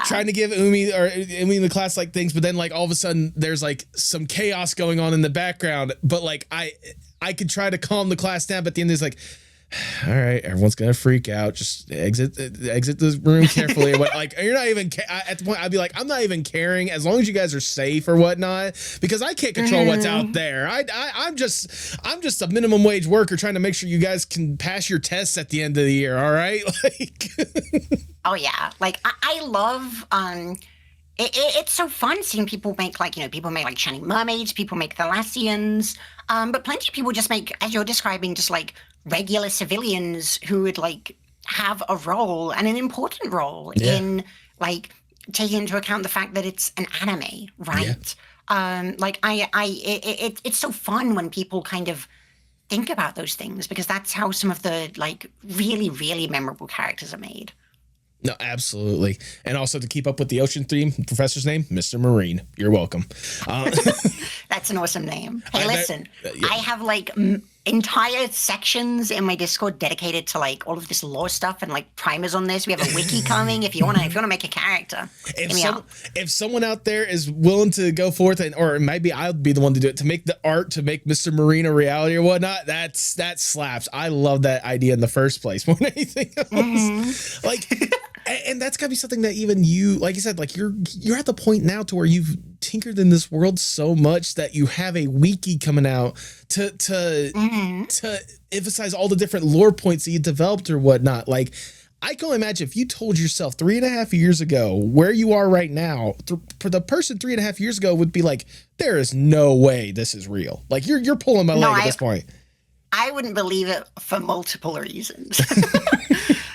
trying to give Umi the class like things, but then like all of a sudden there's like some chaos going on in the background, but like I could try to calm the class down, but at the end there's like, all right, everyone's gonna freak out. Just exit the room carefully. Or what? Like you're not even at the point. I'd be like, I'm not even caring as long as you guys are safe or whatnot, because I can't control what's out there. I'm just a minimum wage worker trying to make sure you guys can pass your tests at the end of the year. All right, like. Oh yeah, like I love it's so fun seeing people make like, you know, people make like shining mermaids, people make Thalassians, but plenty of people just make, as you're describing, just like regular civilians who would like have a role and an important role in like taking into account the fact that it's an anime, right? Like it's so fun when people kind of think about those things, because that's how some of the like really, really memorable characters are made. No, absolutely. And also to keep up with the ocean theme, professor's name, Mr. Marine. You're welcome. That's an awesome name. Hey, listen, I have like entire sections in my Discord dedicated to like all of this lore stuff and like primers on this. We have a wiki coming if you want to make a character. If someone out there is willing to go forth or maybe I'll be the one to do it, to make the art to make Mr. Marine a reality or whatnot, that slaps. I love that idea in the first place more than anything else. Like, and that's gotta be something that even you, like you said, like you're at the point now to where you've tinkered in this world so much that you have a wiki coming out to emphasize all the different lore points that you developed or whatnot. Like, I can only imagine if you told yourself 3.5 years ago where you are right now, for the person 3.5 years ago would be like, there is no way this is real. Like you're pulling my leg at this point. I wouldn't believe it for multiple reasons.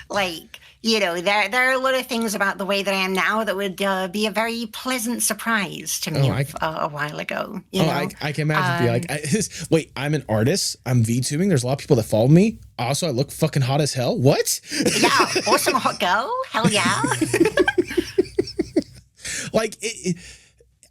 Like, you know, there are a lot of things about the way that I am now that would be a very pleasant surprise to me a while ago. You know? I can imagine. Be like, wait, I'm an artist. I'm VTubing. There's a lot of people that follow me. Also, I look fucking hot as hell. What? Yeah, awesome hot girl. Hell yeah. Like,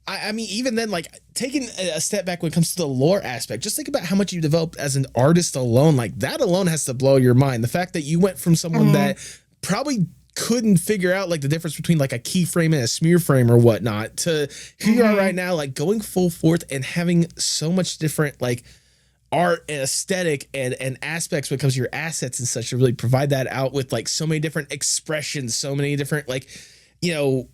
I mean, even then, like taking a step back when it comes to the lore aspect, just think about how much you developed as an artist alone. Like that alone has to blow your mind. The fact that you went from someone that probably couldn't figure out like the difference between like a keyframe and a smear frame or whatnot to here you are right now, like going full forth and having so much different like art and aesthetic and aspects when it comes to your assets and such to really provide that out with like so many different expressions, so many different like, you know,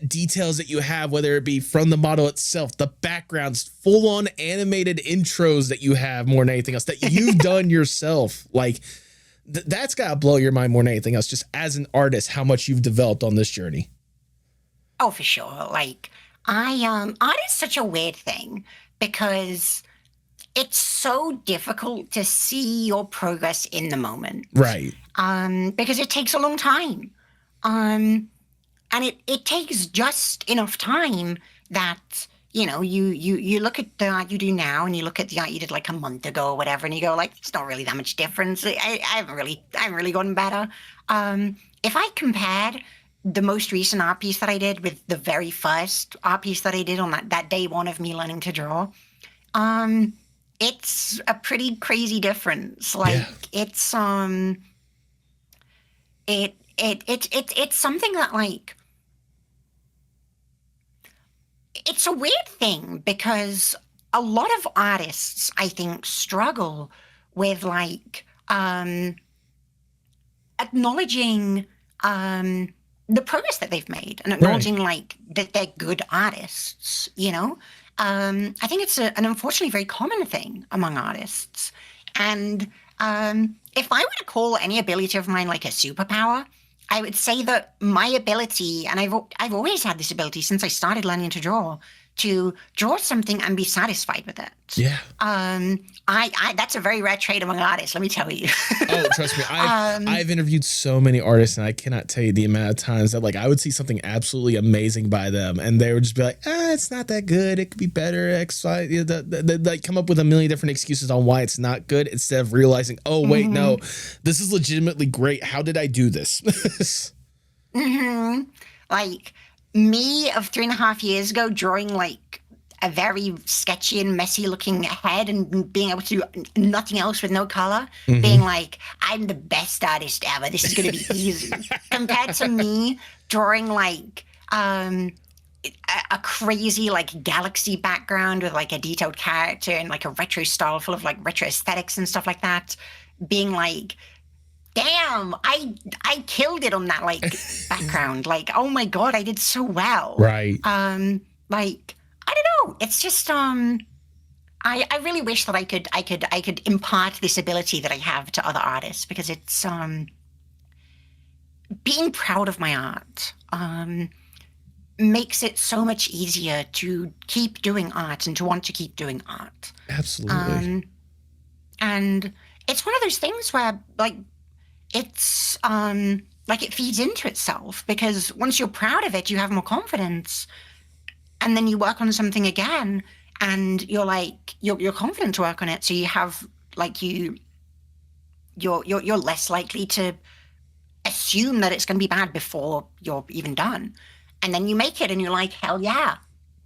details that you have, whether it be from the model itself, the backgrounds, full on animated intros that you have more than anything else that you've done yourself. Like that's got to blow your mind more than anything else, just as an artist, how much you've developed on this journey. Oh, for sure. Like art is such a weird thing because it's so difficult to see your progress in the moment. Right. Because it takes a long time. And it takes just enough time that, you look at the art you do now and you look at the art you did like a month ago or whatever, and you go like, it's not really that much difference. I haven't really gotten better. If I compared the most recent art piece that I did with the very first art piece that I did on that day one of me learning to draw, it's a pretty crazy difference. Like it's something that like, it's a weird thing because a lot of artists, I think, struggle with like acknowledging the progress that they've made and acknowledging like that they're good artists, I think it's an unfortunately very common thing among artists. And if I were to call any ability of mine like a superpower, I would say that my ability, and I've always had this ability since I started learning to draw something and be satisfied with it. Yeah. I that's a very rare trait among artists, let me tell you. Oh, trust me. I've interviewed so many artists, and I cannot tell you the amount of times that like I would see something absolutely amazing by them, and they would just be like, it's not that good. It could be better. X, Y. They like come up with a million different excuses on why it's not good instead of realizing, oh wait, no, this is legitimately great. How did I do this? Like me of 3.5 years ago drawing like a very sketchy and messy looking head and being able to do nothing else with no color, being like, I'm the best artist ever. This is going to be easy. Compared to me drawing like a crazy like galaxy background with like a detailed character and like a retro style full of like retro aesthetics and stuff like that, being like, damn, I killed it on that like background. Like, oh my God, I did so well. Right. Like, I don't know. It's just I really wish that I could impart this ability that I have to other artists, because it's being proud of my art makes it so much easier to keep doing art and to want to keep doing art. Absolutely. And it's one of those things where like it's like it feeds into itself, because once you're proud of it, you have more confidence, and then you work on something again and you're like you're confident to work on it, so you have like you're less likely to assume that it's going to be bad before you're even done, and then you make it and you're like, hell yeah,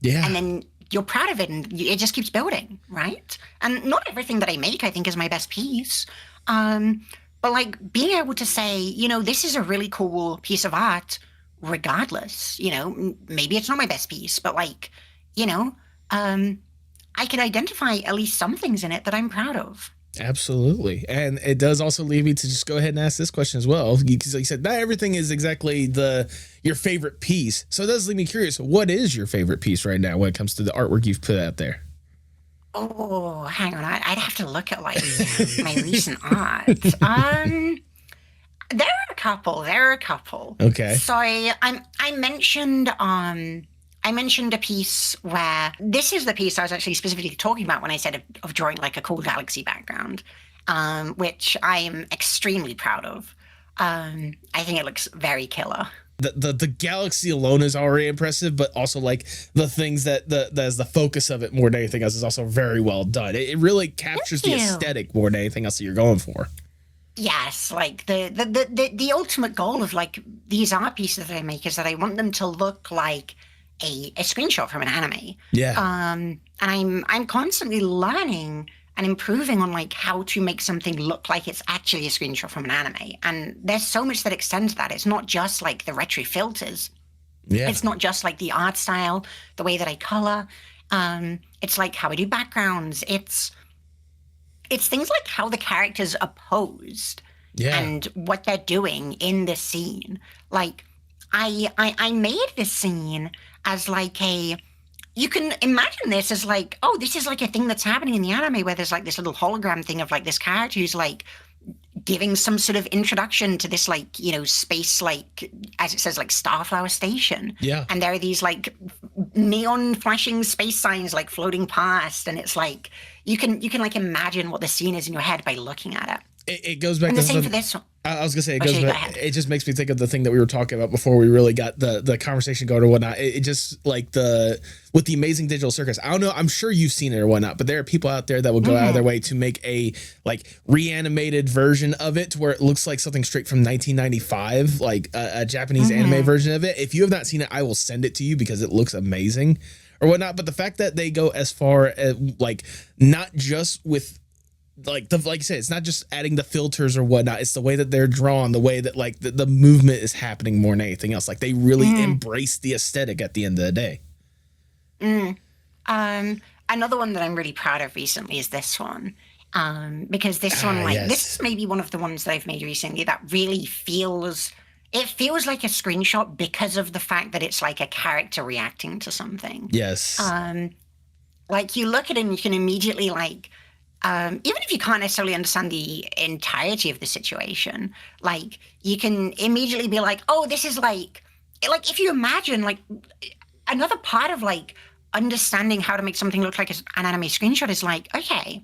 and then you're proud of it, and it just keeps building, right? And not everything that I make I think is my best piece, but like being able to say, this is a really cool piece of art regardless, maybe it's not my best piece, but like, I can identify at least some things in it that I'm proud of. Absolutely. And it does also lead me to just go ahead and ask this question as well, because like you said, not everything is exactly your favorite piece. So it does leave me curious. What is your favorite piece right now when it comes to the artwork you've put out there? Oh, hang on. I'd have to look at like my recent art. There are a couple. Okay. So I mentioned a piece where this is the piece I was actually specifically talking about when I said of drawing like a cool galaxy background, which I'm extremely proud of. I think it looks very killer. The galaxy alone is already impressive, but also like the things that as the focus of it more than anything else is also very well done. It really captures the aesthetic more than anything else that you're going for. Yes, like the ultimate goal of like these art pieces that I make is that I want them to look like a screenshot from an anime. Yeah. And I'm constantly learning and improving on like how to make something look like it's actually a screenshot from an anime. And there's so much that extends that. It's not just like the retro filters. Yeah. It's not just like the art style, the way that I color. It's like how I do backgrounds. It's things like how the characters are posed and what they're doing in the scene. Like I made this scene as like you can imagine this as like, oh, this is like a thing that's happening in the anime where there's like this little hologram thing of like this character who's like giving some sort of introduction to this, like, you know, space, like, as it says, like, Starflower Station. Yeah. And there are these, like, neon flashing space signs, like, floating past. And it's like, you can like, imagine what the scene is in your head by looking at it. It goes back and to the same for this one. I was gonna say it just makes me think of the thing that we were talking about before we really got the conversation going or whatnot. It just like with the Amazing Digital Circus. I don't know. I'm sure you've seen it or whatnot, but there are people out there that will go out of their way to make a like reanimated version of it to where it looks like something straight from 1995, like a Japanese anime version of it. If you have not seen it, I will send it to you because it looks amazing or whatnot. But the fact that they go as far as like not just with like you said, it's not just adding the filters or whatnot. It's the way that they're drawn, the way that like the movement is happening more than anything else. Like they really embrace the aesthetic at the end of the day. Another one that I'm really proud of recently is this one. Because this one, like this is maybe one of the ones that I've made recently that really feels like a screenshot because of the fact that it's like a character reacting to something. Yes. Like you look at it and you can immediately like, even if you can't necessarily understand the entirety of the situation, like you can immediately be like, oh, this is like if you imagine like another part of like understanding how to make something look like an anime screenshot is like, okay,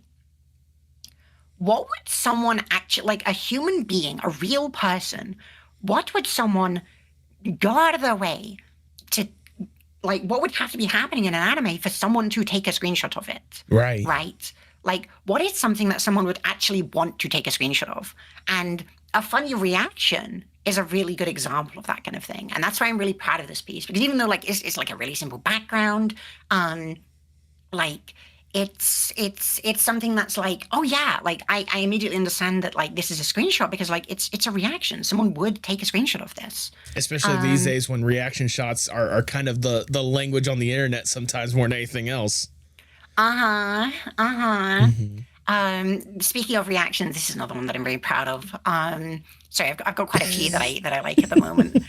what would someone actually, like a human being, a real person, what would someone go out of their way to, like, what would have to be happening in an anime for someone to take a screenshot of it? Right. Right. Like, what is something that someone would actually want to take a screenshot of? And a funny reaction is a really good example of that kind of thing. And that's why I'm really proud of this piece. Because even though, like, it's like a really simple background, like, it's something that's like, oh, yeah, like, I immediately understand that, like, this is a screenshot because, like, it's a reaction. Someone would take a screenshot of this. Especially these days when reaction shots are kind of the language on the internet sometimes more than anything else. Speaking of reactions, this is another one that I'm very proud of. Sorry, I've got quite a few that I like at the moment.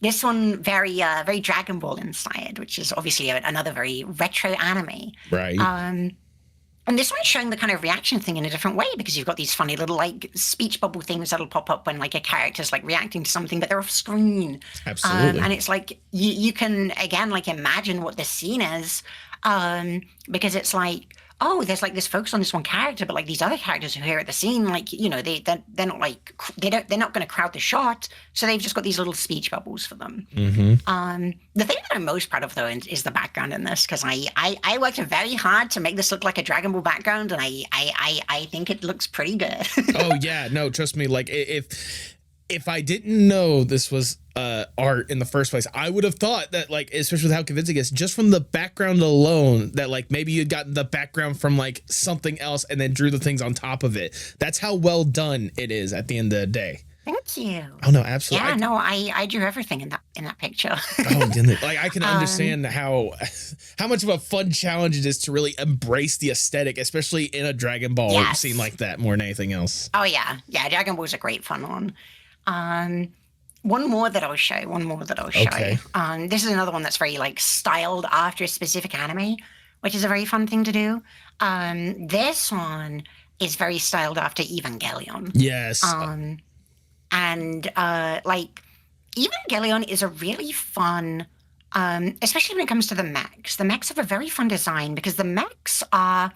This one very Dragon Ball inspired, which is obviously another very retro anime. Right. And this one's showing the kind of reaction thing in a different way because you've got these funny little like speech bubble things that'll pop up when like a character's like reacting to something, but they're off screen. Absolutely. And it's like you can again like imagine what the scene is, because it's like, oh, there's like this focus on this one character, but like these other characters who are here at the scene, like, you know, they're not like they're not going to crowd the shot, so they've just got these little speech bubbles for them. The thing that I'm most proud of though is the background in this because I worked very hard to make this look like a Dragon Ball background, and I think it looks pretty good. Oh yeah, no, trust me. Like if I didn't know this was art in the first place, I would have thought that, like, especially with how convincing it is, just from the background alone, that like maybe you'd gotten the background from like something else and then drew the things on top of it. That's how well done it is at the end of the day. Thank you. Oh no, absolutely. Yeah, I drew everything in that picture. Oh, didn't it? Like I can understand how much of a fun challenge it is to really embrace the aesthetic, especially in a Dragon Ball scene like that more than anything else. Oh yeah, Dragon Ball's a great fun one. One more that I'll show. Okay. This is another one that's very like styled after a specific anime, which is a very fun thing to do. This one is very styled after Evangelion. Yes. Like Evangelion is a really fun, especially when it comes to the mechs. The mechs have a very fun design because the mechs are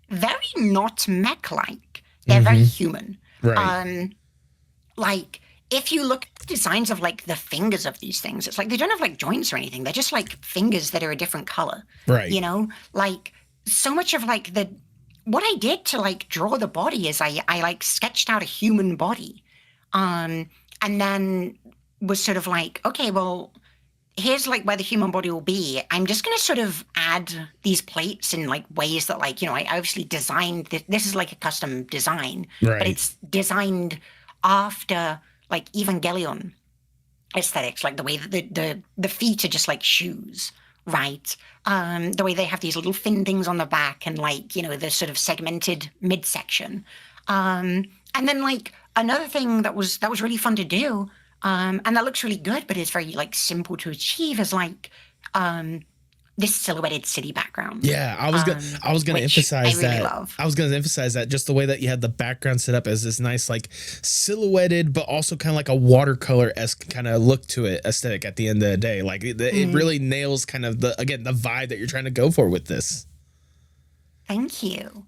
very not mech-like. They're very human. Right. Like, if you look at the designs of like the fingers of these things, it's like they don't have like joints or anything. They're just like fingers that are a different color. Right. You know, like so much of like what I did to like draw the body is I like sketched out a human body, and then was sort of like, okay, well, here's like where the human body will be. I'm just going to sort of add these plates in like ways that like, you know, I obviously designed this is like a custom design, but it's designed after like Evangelion aesthetics, like the way that the feet are just like shoes, right? The way they have these little fin things on the back and like, you know, the sort of segmented midsection. And then like another thing that was really fun to do, and that looks really good, but it's very like simple to achieve is like, this silhouetted city background. Yeah, I was gonna emphasize I really that. love. I was gonna emphasize that just the way that you had the background set up as this nice, like silhouetted, but also kind of like a watercolor-esque kind of look to it, aesthetic at the end of the day. Like it really nails kind of the vibe that you're trying to go for with this. Thank you.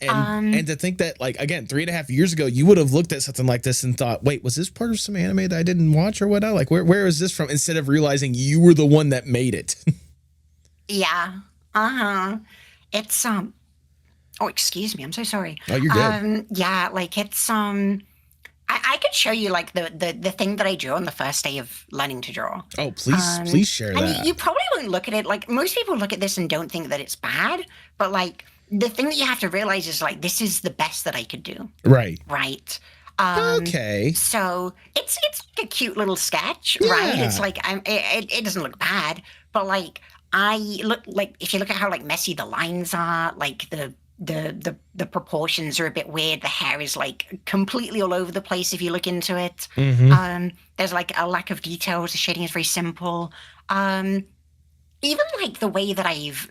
And to think that, like, again, 3.5 years ago, you would have looked at something like this and thought, wait, was this part of some anime that I didn't watch or whatnot? Like, where is this from? Instead of realizing you were the one that made it. Yeah. It's oh, excuse me. I'm so sorry. Oh, you're good. Yeah, like it's I could show you like the thing that I drew on the first day of learning to draw. Oh, please share that. And you probably won't look at it like most people look at this and don't think that it's bad, but like the thing that you have to realize is like this is the best that I could do. Right. Right. Okay. So it's like a cute little sketch, Yeah. right? It's like it doesn't look bad, but like I look like if you look at how like messy the lines are, like the proportions are a bit weird. The hair is like completely all over the place if you look into it. There's like a lack of details. The shading is very simple. Even like the way that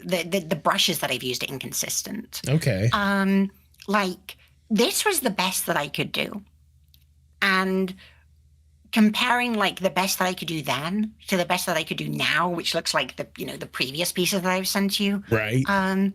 the brushes that I've used are inconsistent. Okay. Like this was the best that I could do. And comparing like the best that I could do then to the best that I could do now, which looks like the previous pieces that I've sent you. Right. That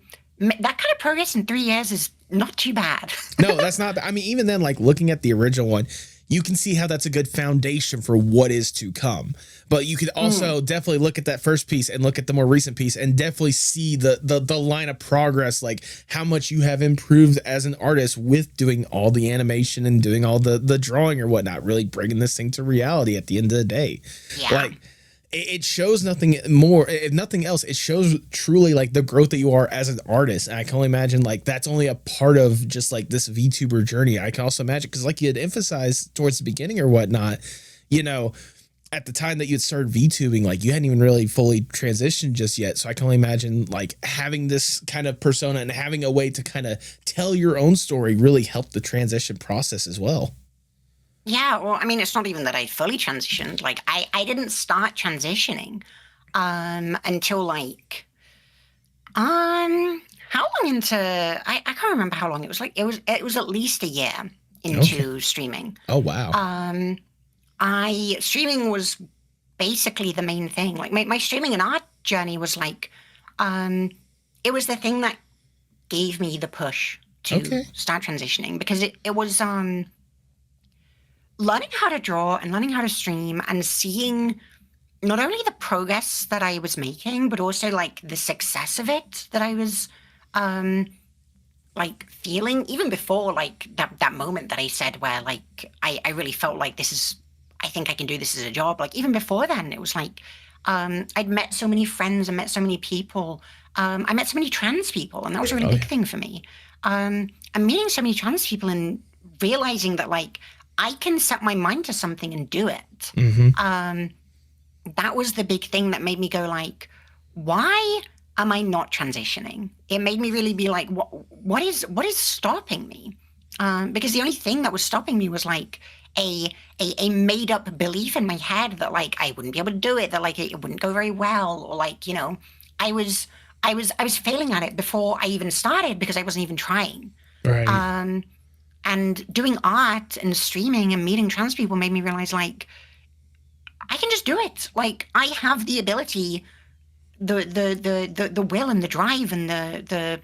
kind of progress in 3 years is not too bad. No, that's not. I mean, even then, like looking at the original one, you can see how that's a good foundation for what is to come. But you could also definitely look at that first piece and look at the more recent piece and definitely see the line of progress, like how much you have improved as an artist with doing all the animation and doing all the drawing or whatnot, really bringing this thing to reality at the end of the day. Yeah. Like, it shows nothing more, if nothing else, it shows truly like the growth that you are as an artist. And I can only imagine like that's only a part of just like this VTuber journey. I can also imagine because like you had emphasized towards the beginning or whatnot, at the time that you had started VTubing, like you hadn't even really fully transitioned just yet. So I can only imagine like having this kind of persona and having a way to kind of tell your own story really helped the transition process as well. Yeah, well, I mean, it's not even that I fully transitioned. Like, I didn't start transitioning until like, how long into? I can't remember how long it was. Like, it was at least a year into streaming. Oh wow. Streaming was basically the main thing. Like, my streaming and art journey was like, it was the thing that gave me the push to start transitioning because it was learning how to draw and learning how to stream and seeing not only the progress that I was making, but also like the success of it that I was like feeling even before like that moment that I said where like I really felt like I think I can do this as a job. Like even before then, it was like I'd met so many friends and met so many people. I met so many trans people, and that was a really big thing for me. And meeting so many trans people and realizing that like I can set my mind to something and do it. That was the big thing that made me go like, why am I not transitioning? It made me really be like, what is stopping me? Because the only thing that was stopping me was like a made up belief in my head that like I wouldn't be able to do it, that like it wouldn't go very well, or like I was failing at it before I even started because I wasn't even trying. Right. And doing art and streaming and meeting trans people made me realize like I can just do it. Like I have the ability, the will and the drive and the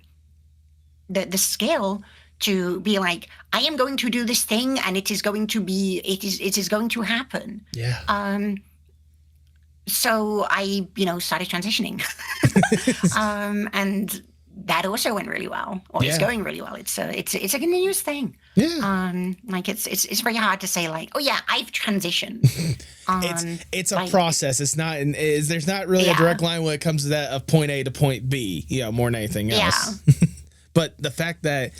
skill to be like, I am going to do this thing and it is going to happen. Yeah. So I, started transitioning. And that also went really well, or it's going really well. It's a continuous thing. Yeah. Like it's very hard to say like, oh yeah, I've transitioned. It's a process. It's not, there's not really a direct line when it comes to that of point A to point B, more than anything else. Yeah. But the fact that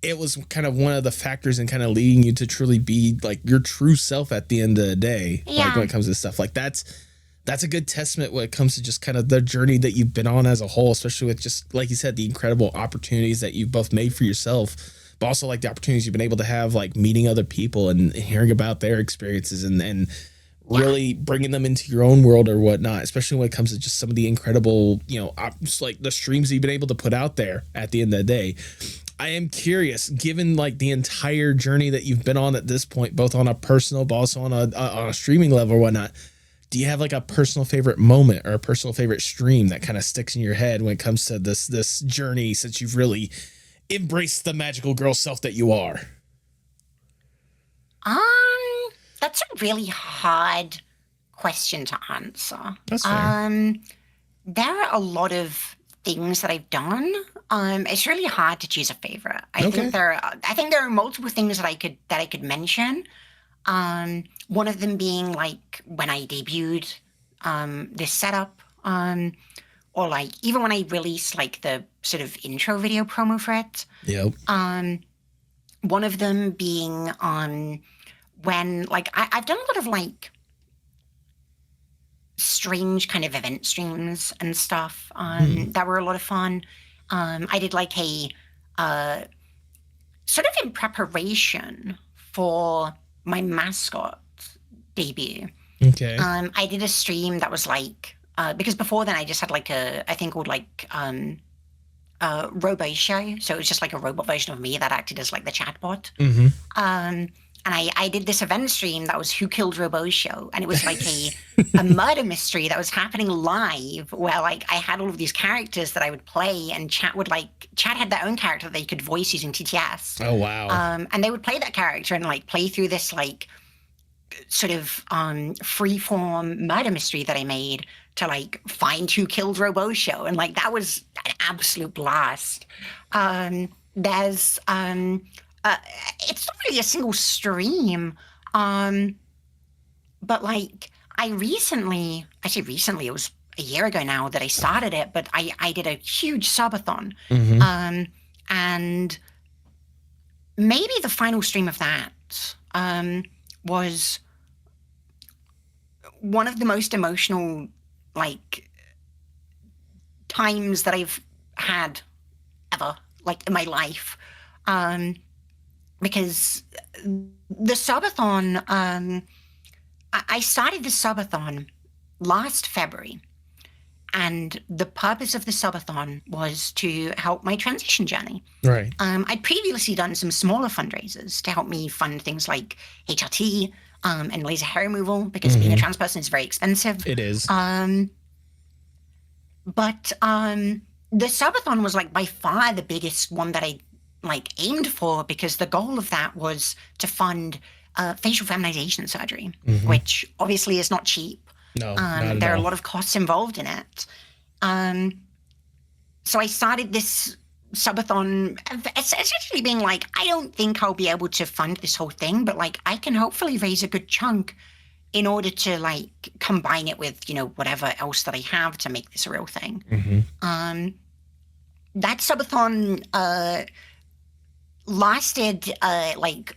it was kind of one of the factors in kind of leading you to truly be like your true self at the end of the day, like when it comes to stuff like that's a good testament when it comes to just kind of the journey that you've been on as a whole, especially with just, like you said, the incredible opportunities that you've both made for yourself, but also like the opportunities you've been able to have, like meeting other people and hearing about their experiences and really bringing them into your own world or whatnot, especially when it comes to just some of the incredible, just like the streams you've been able to put out there at the end of the day. I am curious, given like the entire journey that you've been on at this point, both on a personal, but also on a streaming level or whatnot, do you have like a personal favorite moment or a personal favorite stream that kind of sticks in your head when it comes to this journey since you've really embraced the magical girl self that you are? That's a really hard question to answer. That's fair. There are a lot of things that I've done. It's really hard to choose a favorite. I think there are multiple things that I could mention. One of them being like when I debuted this setup, or like even when I released like the sort of intro video promo for it. Yep. One of them being when like I've done a lot of like strange kind of event streams and stuff that were a lot of fun. I did like a sort of in preparation for my mascot debut. Okay. I did a stream that was like because before then I just had like a thing called like Robo Show, so it was just like a robot version of me that acted as like the chatbot. And I did this event stream that was Who Killed Robo Show, and it was like a murder mystery that was happening live, where like I had all of these characters that I would play, and chat had their own character that they could voice using TTS. Oh wow! And they would play that character and like play through this like sort of freeform murder mystery that I made to like find who killed Robo Show, and like that was an absolute blast. There's it's not really a single stream, but like it was a year ago now that I started it, but I did a huge subathon. And maybe the final stream of that was one of the most emotional like times that I've had ever, like in my life. Because the subathon, I started the subathon last February, and the purpose of the subathon was to help my transition journey. Right. I'd previously done some smaller fundraisers to help me fund things like HRT and laser hair removal, because being a trans person is very expensive. It is. But the subathon was like by far the biggest one that I like aimed for, because the goal of that was to fund facial feminization surgery, which obviously is not cheap. No, not at there are all. a lot of costs involved in it. So I started this subathon essentially being like, I don't think I'll be able to fund this whole thing, but like I can hopefully raise a good chunk in order to like combine it with, whatever else that I have to make this a real thing. That subathon lasted like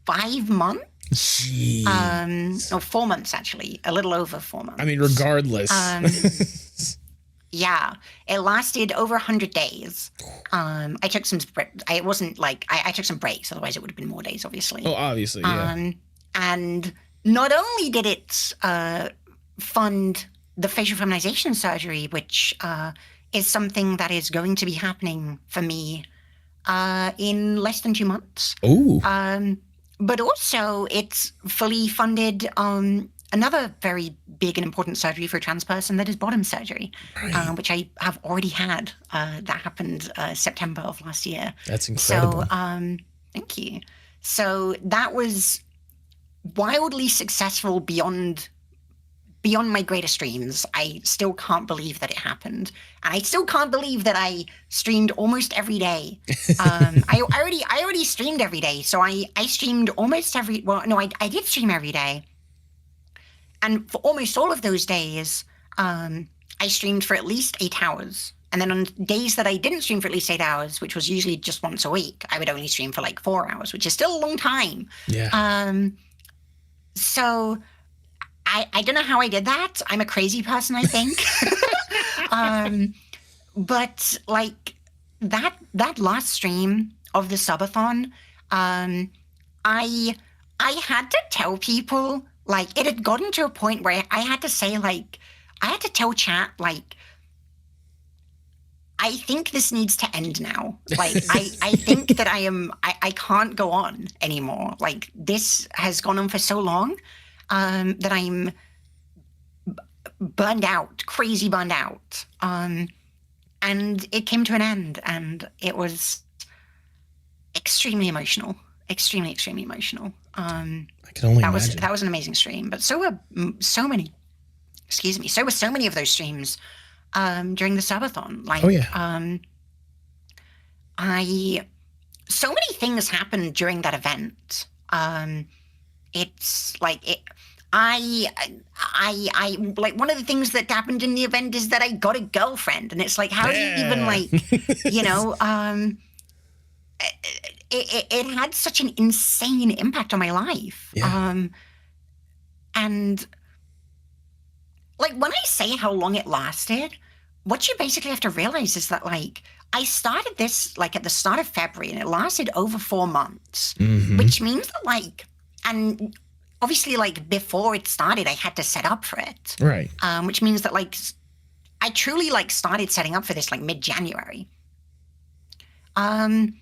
5 months. Jeez. Or 4 months, actually, a little over 4 months. I mean, regardless. Yeah, it lasted over 100 days. I took some. It wasn't like I took some breaks. Otherwise, it would have been more days, obviously. Oh, obviously, yeah. And not only did it fund the facial feminization surgery, which is something that is going to be happening for me in less than 2 months. Oh. But also, it's fully funded another very big and important surgery for a trans person, that is bottom surgery, Right. which I have already had. That happened September of last year. That's incredible. So, thank you. So that was wildly successful beyond my greatest dreams. I still can't believe that it happened. And I still can't believe that I streamed almost every day. I already streamed every day. So I streamed almost I did stream every day. And for almost all of those days, I streamed for at least 8 hours. And then on days that I didn't stream for at least 8 hours, which was usually just once a week, I would only stream for like 4 hours, which is still a long time. Yeah. So I don't know how I did that. I'm a crazy person, I think. But like that last stream of the subathon, I had to tell people Like, it had gotten to a point where I had to say, like, I had to tell chat, like, I think this needs to end now. Like, I think that I can't go on anymore. Like, this has gone on for so long that I'm burned out, crazy burned out. And it came to an end, and it was extremely emotional. Extremely emotional. I can only imagine. That was an amazing stream, but so were so many of those streams during the subathon. Like, oh yeah. So many things happened during that event. It's like I like, one of the things that happened in the event is that I got a girlfriend, and it's like, how do you even, like, you know, it had such an insane impact on my life. Yeah. And like, when I say how long it lasted, what you basically have to realize is that, like, I started this, like, at the start of February, and it lasted over 4 months, which means that, like, and obviously, like, before it started, I had to set up for it. Right. Which means that, like, I truly, like, started setting up for this, like, mid-January. And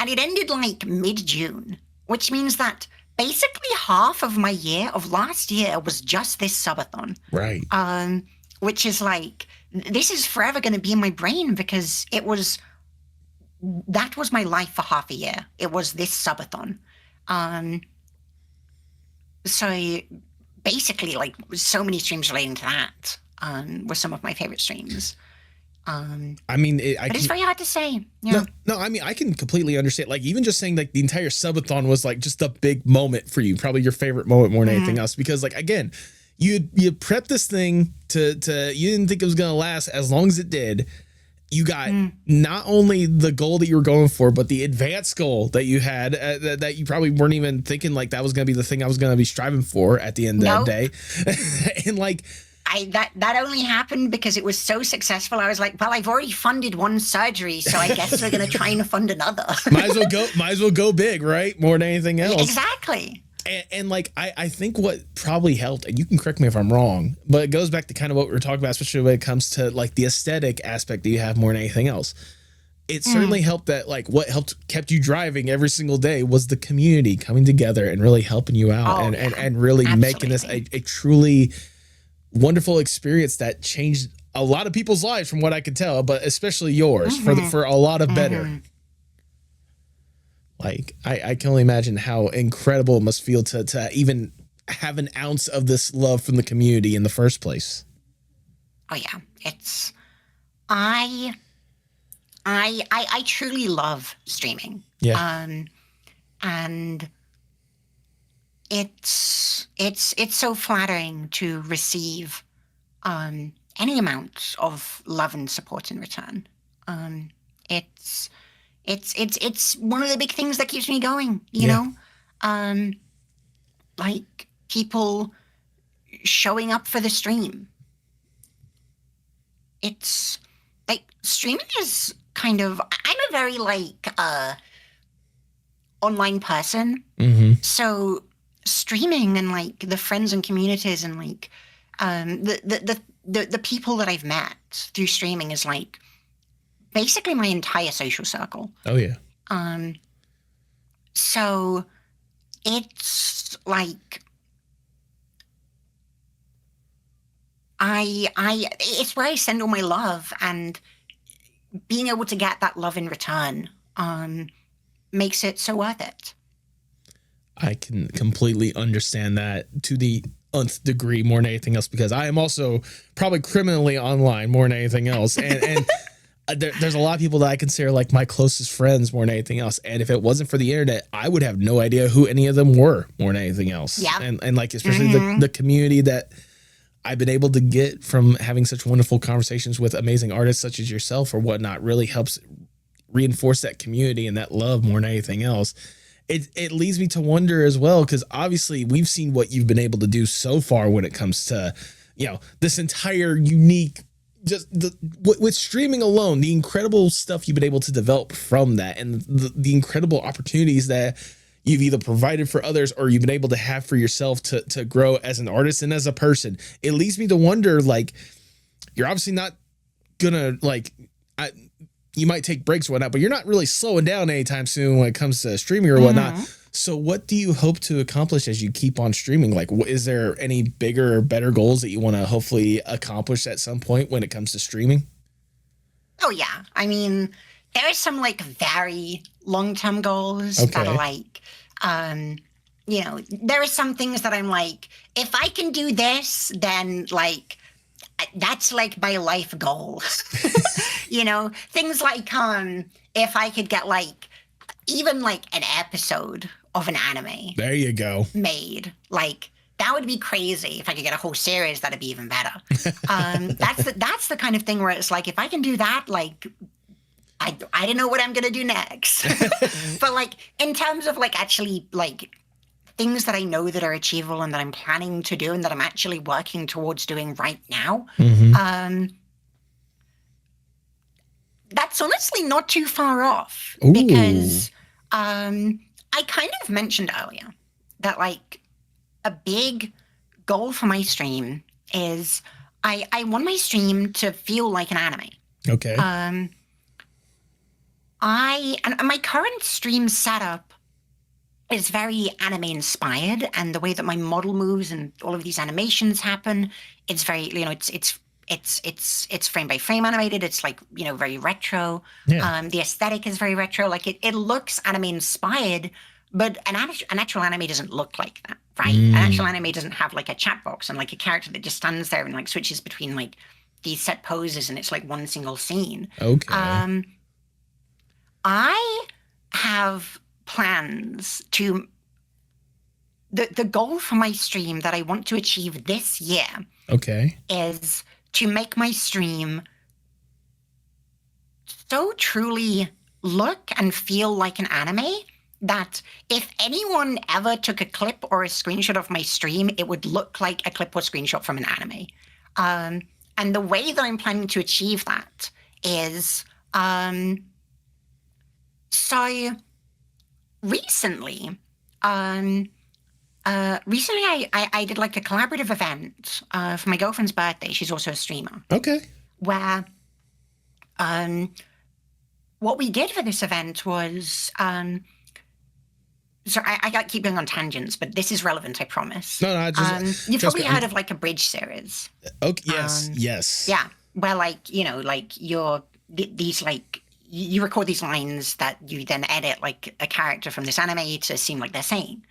it ended, like, mid-June, which means that basically half of my year of last year was just this subathon. Right. Which is, like, this is forever going to be in my brain, because that was my life for half a year. It was this subathon. So basically, like, so many streams relating to that were some of my favorite streams. I mean, but it's very hard to say. Yeah. No, I mean, I can completely understand. Like, even just saying, like, the entire subathon was, like, just a big moment for you, probably your favorite moment more than anything else, because, like, again, you prepped this thing to you didn't think it was gonna last as long as it did. You got not only the goal that you were going for, but the advanced goal that you had that you probably weren't even thinking, like, that was gonna be the thing I was gonna be striving for at the end of the day. And, like, that only happened because it was so successful. I was like, well, I've already funded one surgery, so I guess we're going to try and fund another. might as well go big, right? More than anything else. Exactly. And like, I think what probably helped, and you can correct me if I'm wrong, but it goes back to kind of what we were talking about, especially when it comes to, like, the aesthetic aspect that you have more than anything else. It certainly helped that, like, what kept you driving every single day was the community coming together and really helping you out, and really making this a truly wonderful experience that changed a lot of people's lives, from what I could tell, but especially yours for a lot of better. Like, I can only imagine how incredible it must feel to even have an ounce of this love from the community in the first place. Oh yeah, it's I truly love streaming. Yeah. And it's so flattering to receive any amount of love and support in return. It's one of the big things that keeps me going, you know? Like, people showing up for the stream. It's like, streaming is kind of, I'm a very, like, online person. So streaming and, like, the friends and communities and, like, the people that I've met through streaming is, like, basically my entire social circle. Oh yeah. So it's like, it's where I send all my love, and being able to get that love in return makes it so worth it. I can completely understand that to the nth degree more than anything else, because I am also probably criminally online more than anything else. And there's a lot of people that I consider, like, my closest friends more than anything else. And if it wasn't for the internet, I would have no idea who any of them were more than anything else. Yeah. And like, especially the community that I've been able to get from having such wonderful conversations with amazing artists such as yourself or whatnot really helps reinforce that community and that love more than anything else. It leads me to wonder as well, because obviously we've seen what you've been able to do so far when it comes to, you know, this entire unique, just with streaming alone, the incredible stuff you've been able to develop from that, and the incredible opportunities that you've either provided for others or you've been able to have for yourself to grow as an artist and as a person. It leads me to wonder, like, you're obviously not gonna you might take breaks or whatnot, but you're not really slowing down anytime soon when it comes to streaming or whatnot. So what do you hope to accomplish as you keep on streaming? Like, is there any bigger or better goals that you want to hopefully accomplish at some point when it comes to streaming? Oh, yeah. I mean, there are some like very long-term goals that are like, you know, there are some things that I'm like, if I can do this, then like, that's like my life goal. You know, things like, if I could get like, even like an episode of an anime. There you go. Made. Like, that would be crazy. If I could get a whole series, that'd be even better. That's the kind of thing where it's like, if I can do that, like, I don't know what I'm going to do next. But like, in terms of like actually like things that I know that are achievable and that I'm planning to do and that I'm actually working towards doing right now, that's honestly not too far off. Ooh. Because I kind of mentioned earlier that like a big goal for my stream is I want my stream to feel like an anime. Okay. And my current stream setup is very anime inspired, and the way that my model moves and all of these animations happen, it's very, you know, it's frame by frame animated. It's like, you know, very retro. Yeah. The aesthetic is very retro. Like it looks anime inspired, but an actual anime doesn't look like that, right? An actual anime doesn't have like a chat box and like a character that just stands there and like switches between like these set poses, and it's like one single scene. Okay. I have plans to the goal for my stream that I want to achieve this year. Okay. Is to make my stream so truly look and feel like an anime that if anyone ever took a clip or a screenshot of my stream, it would look like a clip or screenshot from an anime. And the way that I'm planning to achieve that is, so recently, I did like a collaborative event for my girlfriend's birthday. She's also a streamer. Okay. Where what we did for this event was, so I got keep going on tangents, but this is relevant, I promise. No, I just you've probably heard of like a bridge series. Okay. Yes. Yes. Yeah, where like, you know, like these like you record these lines that you then edit like a character from this anime to seem like they're saying.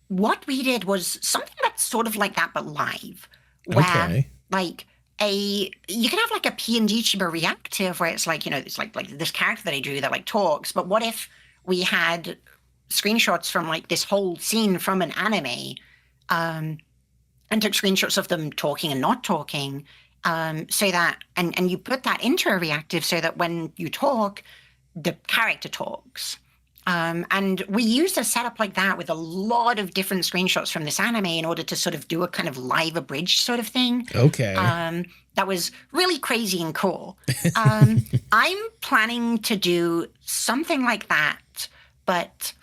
What we did was something that's sort of like that but live, where like you can have like a PNG tuber reactive where it's like, you know, it's like this character that I drew that like talks, but what if we had screenshots from like this whole scene from an anime, and took screenshots of them talking and not talking, so that and you put that into a reactive so that when you talk, the character talks. And we used a setup like that with a lot of different screenshots from this anime in order to sort of do a kind of live abridged sort of thing. Okay. That was really crazy and cool. I'm planning to do something like that, but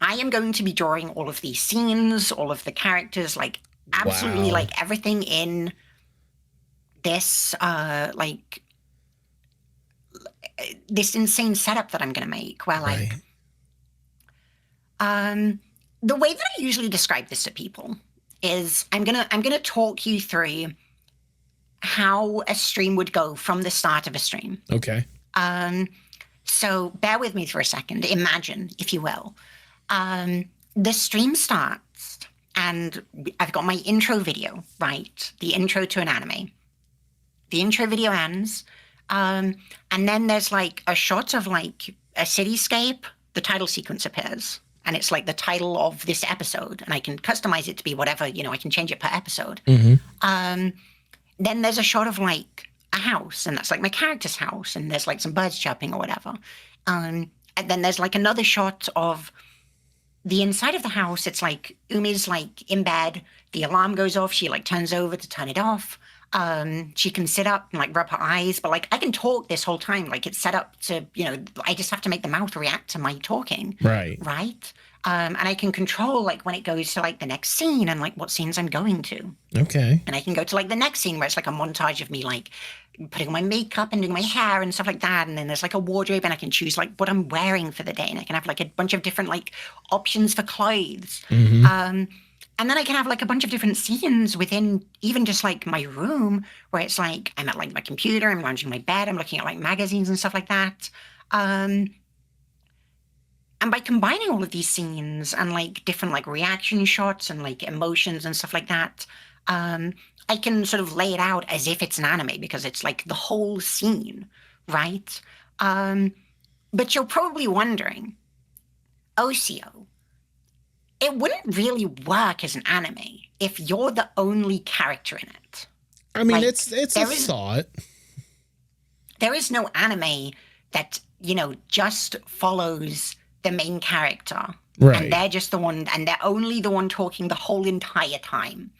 I am going to be drawing all of these scenes, all of the characters, like absolutely like everything in this, like this insane setup that I'm going to make where like, the way that I usually describe this to people is I'm gonna talk you through how a stream would go from the start of a stream. Okay. So bear with me for a second. Imagine, if you will, the stream starts and I've got my intro video, right? The intro to an anime. The intro video ends, and then there's like a shot of like a cityscape. The title sequence appears. And it's like the title of this episode, and I can customize it to be whatever, you know, I can change it per episode. Then there's a shot of like a house, and that's like my character's house, and there's like some birds chirping or whatever. And then there's like another shot of the inside of the house. It's like Umi's like in bed, the alarm goes off, she like turns over to turn it off. She can sit up and like rub her eyes, but like I can talk this whole time. Like it's set up to, I just have to make the mouth react to my talking. Right. Right. And I can control like when it goes to like the next scene and like what scenes I'm going to. Okay. And I can go to like the next scene where it's like a montage of me like putting on my makeup and doing my hair and stuff like that. And then there's like a wardrobe and I can choose like what I'm wearing for the day. And I can have like a bunch of different like options for clothes. Mm-hmm. And then I can have like a bunch of different scenes within even just like my room where it's like I'm at like my computer, I'm lounging in my bed, I'm looking at like magazines and stuff like that. And by combining all of these scenes and like different like reaction shots and like emotions and stuff like that, I can sort of lay it out as if it's an anime because it's like the whole scene, right? But you're probably wondering, Ocio, it wouldn't really work as an anime if you're the only character in it. I mean, like, it's a thought. There is no anime that, just follows the main character. Right. And they're just the one, and they're only the one talking the whole entire time.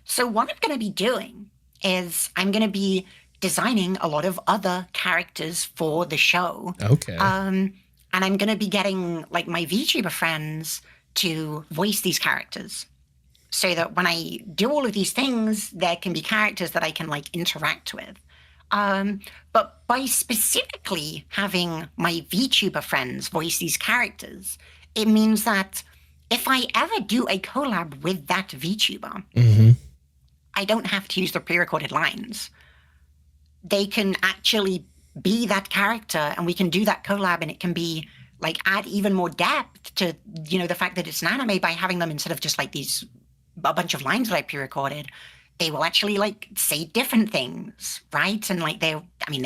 So what I'm going to be doing is I'm going to be designing a lot of other characters for the show. Okay. And I'm going to be getting like my VTuber friends to voice these characters so that when I do all of these things, there can be characters that I can like interact with. But by specifically having my VTuber friends voice these characters, it means that if I ever do a collab with that VTuber, I don't have to use the pre-recorded lines. They can actually be that character and we can do that collab and it can be like add even more depth to, the fact that it's an anime by having them instead of just like a bunch of lines that I pre-recorded. They will actually like say different things, right? And like they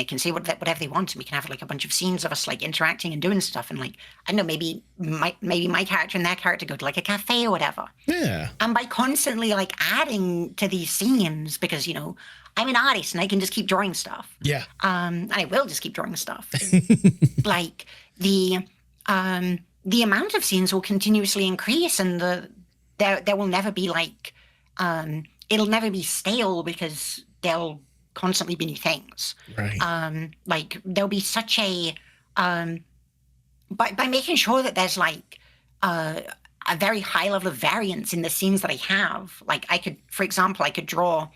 can say whatever they want, and we can have like a bunch of scenes of us like interacting and doing stuff. And like I don't know, maybe my character and their character go to like a cafe or whatever. Yeah. And by constantly like adding to these scenes, because I'm an artist and I can just keep drawing stuff. Yeah. And I will just keep drawing stuff. Like the amount of scenes will continuously increase, and there will never be like it'll never be stale because there'll constantly be new things. Right. Like there'll be such a by making sure that there's like a very high level of variance in the scenes that I have. Like for example, I could draw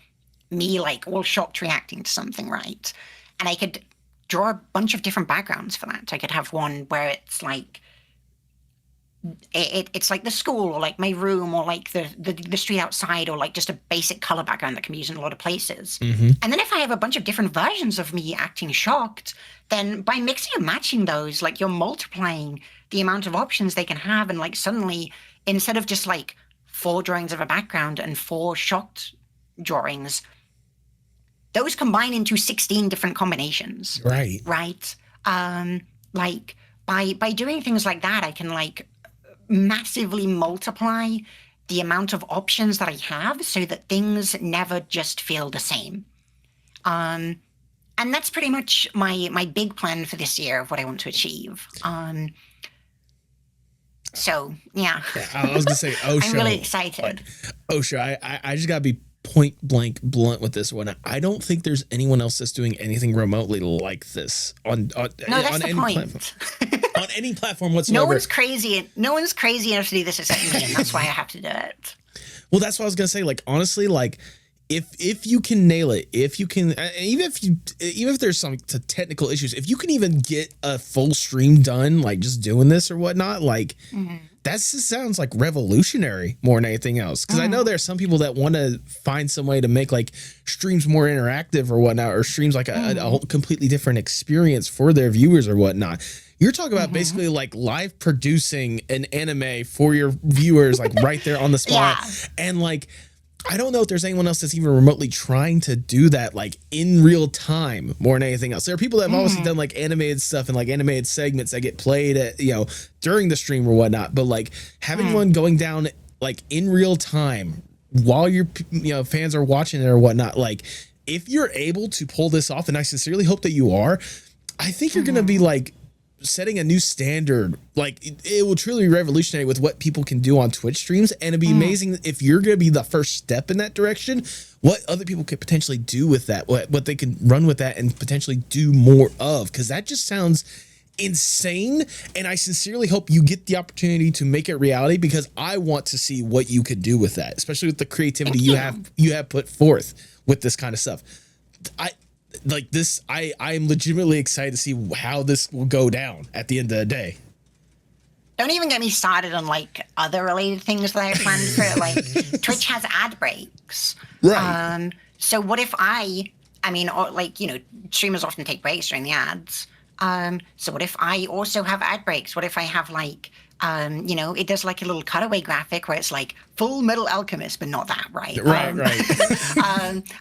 me like all shocked reacting to something, right? And I could draw a bunch of different backgrounds for that. I could have one where it's like it's like the school or like my room or like the street outside or like just a basic color background that can be used in a lot of places. And then if I have a bunch of different versions of me acting shocked, then by mixing and matching those, like you're multiplying the amount of options they can have. And like suddenly, instead of just like 4 drawings of a background and 4 shocked drawings, those combine into 16 different combinations. Right. Right. Like by doing things like that, I can like massively multiply the amount of options that I have so that things never just feel the same. And that's pretty much my big plan for this year of what I want to achieve. So yeah. I was gonna say, Osho. I'm really excited. Osho, I just gotta be point blank blunt with this one. I don't think there's anyone else that's doing anything remotely like this on no, that's on the any point. Platform. On any platform whatsoever. No one's crazy enough to do this except me, and that's why I have to do it. Well, that's what I was gonna say. Like honestly, like if you can nail it, if you can, even if there's some technical issues, if you can even get a full stream done, like just doing this or whatnot, like that just sounds like revolutionary more than anything else. Because I know there are some people that want to find some way to make like streams more interactive or whatnot, or streams like a whole completely different experience for their viewers or whatnot. You're talking about basically like live producing an anime for your viewers, like right there on the spot. Yeah. And like, I don't know if there's anyone else that's even remotely trying to do that like in real time more than anything else. There are people that have obviously done like animated stuff and like animated segments that get played at, during the stream or whatnot. But like having one going down like in real time while your fans are watching it or whatnot, like if you're able to pull this off, and I sincerely hope that you are, I think you're going to be like setting a new standard. Like it will truly revolutionize with what people can do on Twitch streams, and it'd be amazing if you're going to be the first step in that direction. What other people could potentially do with that, what they can run with that and potentially do more of, because that just sounds insane. And I sincerely hope you get the opportunity to make it reality, because I want to see what you could do with that, especially with the creativity you have put forth with this kind of stuff. I'm legitimately excited to see how this will go down at the end of the day. Don't even get me started on like other related things that I planned for it. Like Twitch has ad breaks. Right. So what if streamers often take breaks during the ads. So what if I also have ad breaks? What if I have like, it does like a little cutaway graphic where it's like Full Metal Alchemist, but not that, right? Right.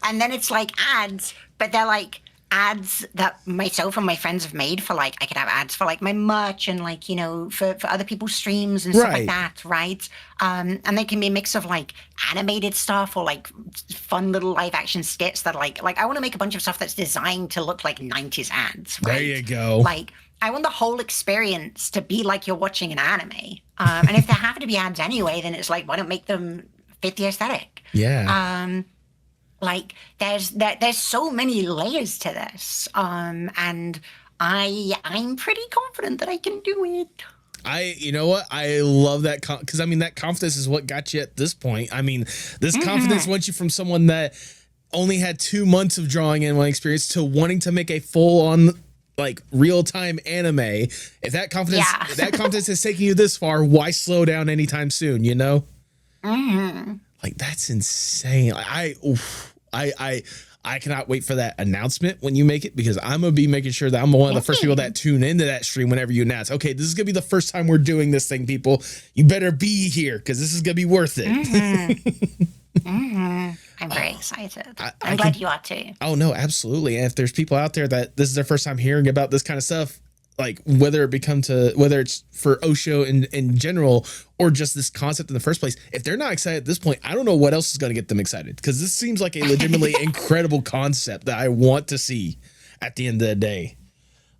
And then it's like ads, but they're like ads that myself and my friends have made for like, I could have ads for like my merch and like, for other people's streams and stuff like that, right? And they can be a mix of like animated stuff or like fun little live action skits that like I want to make a bunch of stuff that's designed to look like 90s ads, right? There you go. Like I want the whole experience to be like you're watching an anime. And if there have to be ads anyway, then it's like, why don't make them fit the aesthetic? Yeah. Like there's so many layers to this, and I'm pretty confident that I can do it. You know what? I love that, because I mean that confidence is what got you at this point. I mean, this confidence went you from someone that only had 2 months of drawing in one experience to wanting to make a full-on like real-time anime. If that confidence is taking you this far, why slow down anytime soon? Like that's insane. I cannot wait for that announcement when you make it, because I'm gonna be making sure that I'm one of the first people that tune into that stream whenever you announce, okay, this is gonna be the first time we're doing this thing, people. You better be here because this is gonna be worth it. I'm very excited. I'm glad you are too. Oh no, absolutely. And if there's people out there that this is their first time hearing about this kind of stuff, like whether it's for Osho in general or just this concept in the first place, if they're not excited at this point, I don't know what else is going to get them excited, because this seems like a legitimately incredible concept that I want to see at the end of the day.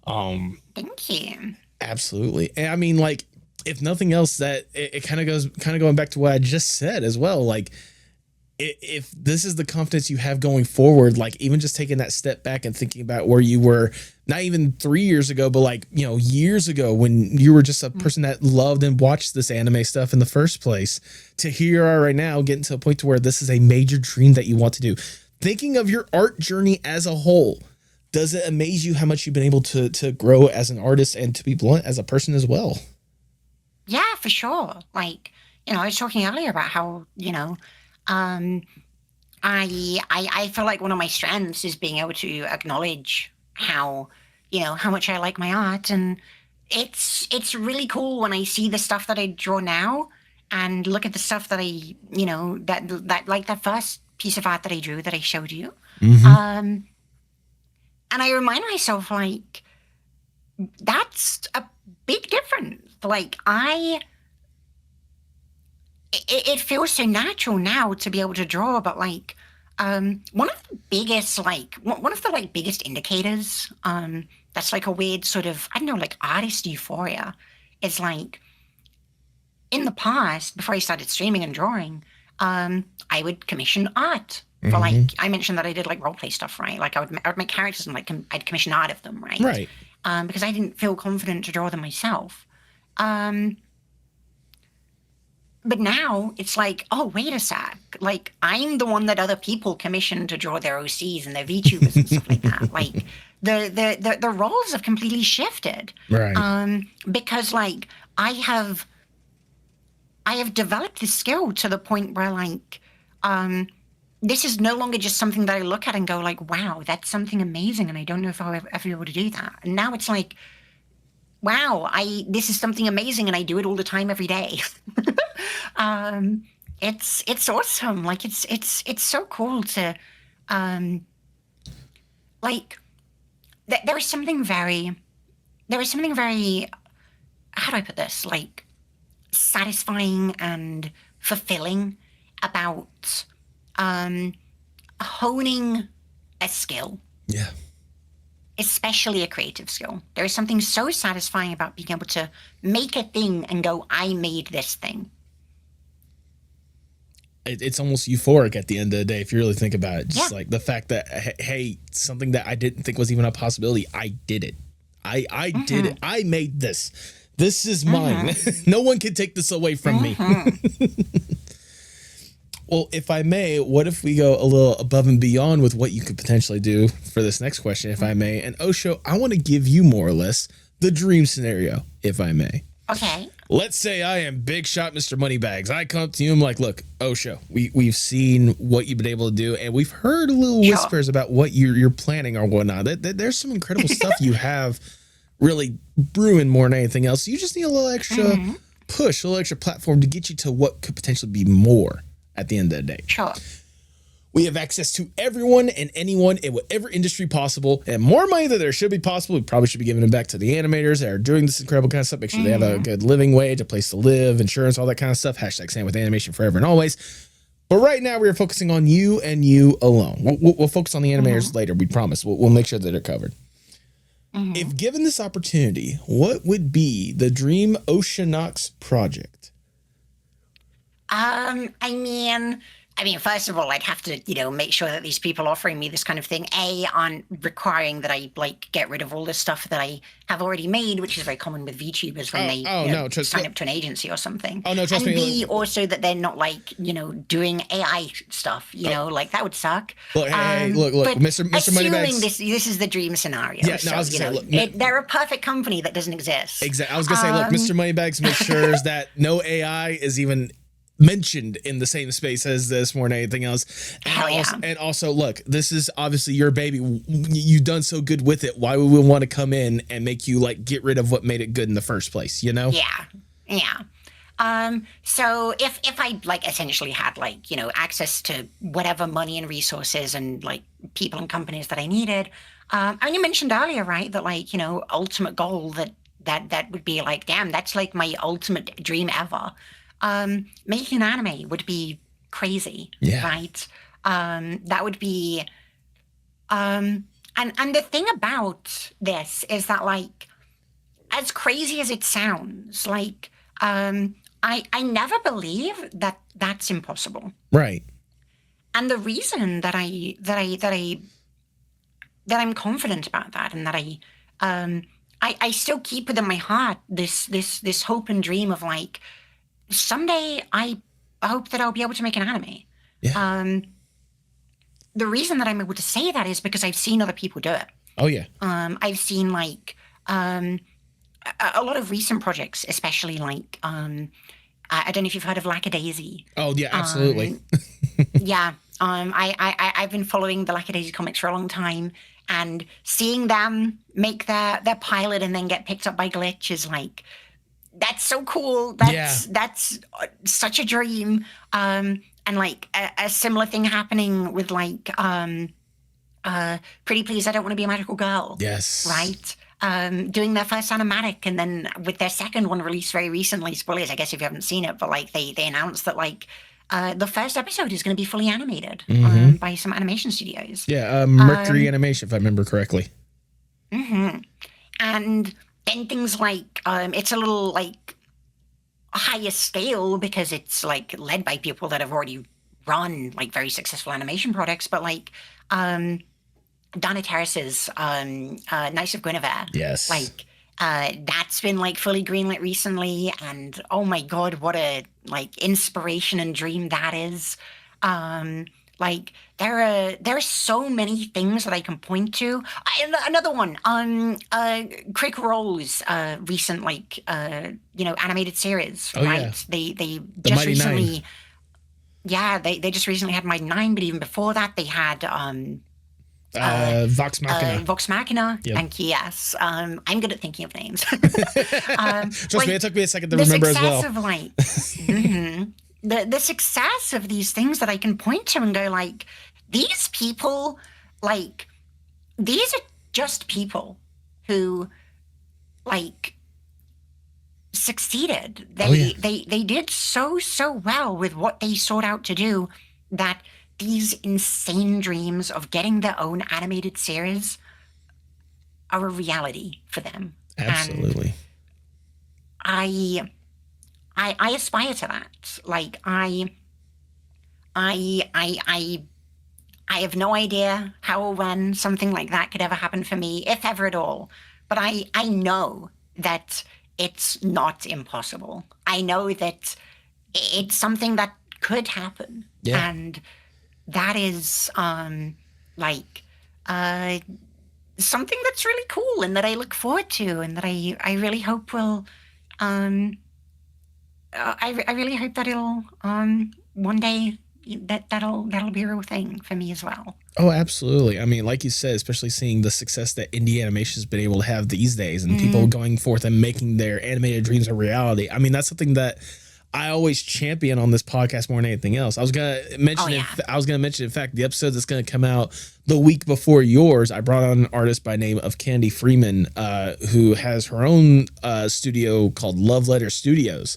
Thank you. Absolutely. And I mean, like, if nothing else, that it kind of going back to what I just said as well, like, if this is the confidence you have going forward, like even just taking that step back and thinking about where you were, not even 3 years ago, but like, years ago when you were just a person that loved and watched this anime stuff in the first place, to here you are right now getting to a point to where this is a major dream that you want to do. Thinking of your art journey as a whole, does it amaze you how much you've been able to grow as an artist and, to be blunt, as a person as well? Yeah, for sure. Like, I was talking earlier about how, I feel like one of my strengths is being able to acknowledge how much I like my art, and it's really cool when I see the stuff that I draw now and look at the stuff that I that like that first piece of art that I drew that I showed you, and I remind myself like that's a big difference. Like it feels so natural now to be able to draw, but like one of the biggest indicators that's like a weird sort of, I don't know, like artist euphoria is like in the past, before I started streaming and drawing, I would commission art for like, I mentioned that I did like roleplay stuff, right? Like I would make characters and like I'd commission art of them, right? Right. Because I didn't feel confident to draw them myself. But now it's like, oh, wait a sec. Like, I'm the one that other people commission to draw their OCs and their VTubers and stuff like that. Like, the roles have completely shifted. Right. Because, like, I have developed this skill to the point where, like, this is no longer just something that I look at and go, like, wow, that's something amazing, and I don't know if I'll ever be able to do that. And now it's like, wow, this is something amazing, and I do it all the time every day. It's awesome. Like it's so cool to like there was something very how do I put this, like satisfying and fulfilling about honing a skill. Yeah. especially a creative skill. There is something so satisfying about being able to make a thing and go, I made this thing. It's almost euphoric at the end of the day if you really think about it. Just like the fact that, hey, something that I didn't think was even a possibility, I did it. I did it. I made this. This is mine. No one can take this away from me. Well, if I may, what if we go a little above and beyond with what you could potentially do for this next question, if I may? And Osho, I want to give you more or less the dream scenario, if I may. Okay. Let's say I am Big Shot Mr. Moneybags. I come to you, I'm like, look, Osho, we've seen what you've been able to do, and we've heard little whispers about what you're planning or whatnot. There's some incredible stuff you have really brewing more than anything else. You just need a little extra push, a little extra platform to get you to what could potentially be more at the end of the day. Sure. We have access to everyone and anyone in whatever industry possible, and more money than there should be possible. We probably should be giving it back to the animators that are doing this incredible kind of stuff. Make sure they have a good living wage, a place to live, insurance, all that kind of stuff. Hashtag Sand with Animation forever and always. But right now we are focusing on you and you alone. We'll focus on the animators later. We promise. We'll make sure that they're covered. If given this opportunity, what would be the dream Oceonax project? I mean, first of all, I'd have to, make sure that these people offering me this kind of thing, aren't requiring that I get rid of all this stuff that I have already made, which is very common with VTubers when they sign up to an agency or something. Oh no, trust me. And B, also that they're not doing AI stuff. Like that would suck. Look, hey, look, Mr. Moneybags. This is the dream scenario. Yeah, no, I was gonna say, look, they're a perfect company that doesn't exist. Exactly. I was gonna say, look, Mr. Moneybags makes sure that no AI is even mentioned in the same space as this more than anything else. And also, look, this is obviously your baby. You've done so good with it. Why would we want to come in and make you get rid of what made it good in the first place? Yeah. So if I essentially had access to whatever money and resources and people and companies that I needed, you mentioned earlier, right, that ultimate goal that would be damn, that's my ultimate dream ever. Making an anime would be crazy, right? That would be, and the thing about this is that as crazy as it sounds, I never believe that that's impossible, right? And the reason that I'm confident about that, and that I still keep within my heart this hope and dream of someday I hope that I'll be able to make an anime. Yeah. The reason that I'm able to say that is because I've seen other people do it. Oh yeah. I've seen a lot of recent projects, especially I don't know if you've heard of Lackadaisy. Oh yeah, absolutely. Yeah. I've been following the Lackadaisy comics for a long time, and seeing them make their pilot and then get picked up by Glitch is that's so cool. That's such a dream. And a similar thing happening with Pretty Please I Don't Want to Be a Magical Girl. Yes. Right? Doing their first animatic, and then with their second one released very recently, spoilers, I guess if you haven't seen it, but they announced that the first episode is going to be fully animated by some animation studios. Yeah, Mercury Animation, if I remember correctly. And then things it's a little higher scale because it's led by people that have already run very successful animation products, but Donna Terrace's Knights of Guinevere. Yes. That's been fully greenlit recently, and oh my god, what a inspiration and dream that is. There are so many things that I can point to. Another one, Crick Roll's recent animated series, right? Yeah. They The just Mighty recently, Nine. yeah, they just recently had Mighty Nine, but even before that, they had Vox Machina. Vox Machina. Yep. Thank you. Yes, I'm good at thinking of names. Trust me, it took me a second to remember as well. The success of these things that I can point to and go these people, these are just people who succeeded. They did so well with what they sought out to do that these insane dreams of getting their own animated series are a reality for them. Absolutely. And I aspire to that. Like I have no idea how or when something like that could ever happen for me, if ever at all. But I know that it's not impossible. I know that it's something that could happen. Yeah. And that is like something that's really cool and that I look forward to and that I really hope will I really hope that it'll one day that'll be a real thing for me as well. Oh, absolutely. I mean, like you said, especially seeing the success that indie animation has been able to have these days and people going forth and making their animated dreams a reality. I mean, that's something that I always champion on this podcast more than anything else. I was gonna mention in fact, the episode that's gonna come out the week before yours, I brought on an artist by name of Candy Freeman, who has her own studio called Love Letter Studios.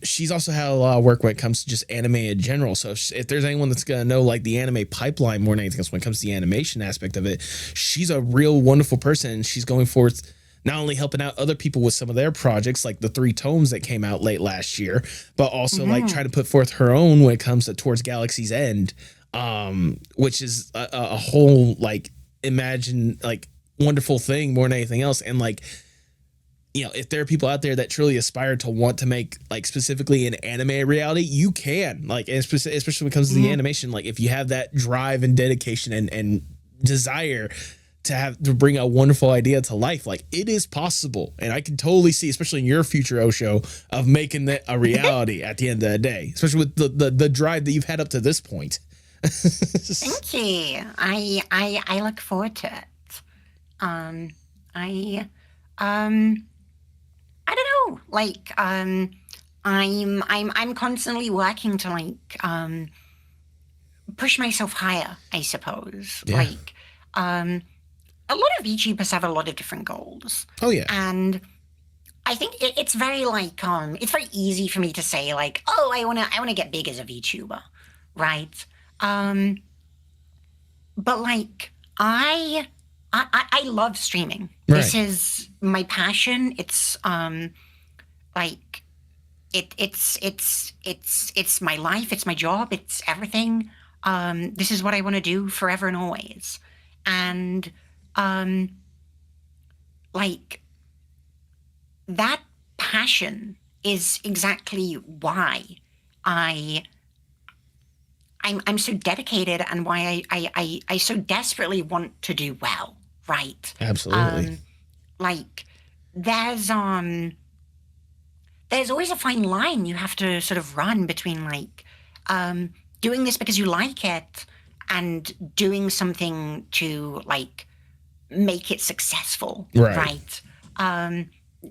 She's also had a lot of work when it comes to just anime in general. So if there's anyone that's going to know like the anime pipeline more than anything else when it comes to the animation aspect of it, she's a real wonderful person. And she's going forth, not only helping out other people with some of their projects, like the 3 tomes that came out late last year, but also like trying to put forth her own when it comes to Towards Galaxy's End, which is a whole like imagine like wonderful thing more than anything else. And like, you know, if there are people out there that truly aspire to want to make like specifically an anime reality, you can like, especially when it comes to the animation, like if you have that drive and dedication and desire to bring a wonderful idea to life, like it is possible. And I can totally see, especially in your future, Osho, of making that a reality at the end of the day, especially with the drive that you've had up to this point. Thank you. I look forward to it. I don't know. Like, I'm constantly working to like push myself higher, I suppose. Yeah. Like, a lot of VTubers have a lot of different goals. Oh yeah. And I think it's very like it's very easy for me to say like, oh, I wanna get big as a VTuber, right? But like I love streaming. Right. This is my passion. It's like it's my life. It's my job. It's everything. This is what I want to do forever and always. And like that passion is exactly why I'm so dedicated and why I so desperately want to do well. Right. Absolutely. Like there's always a fine line you have to sort of run between like doing this because you like it and doing something to like make it successful. Right.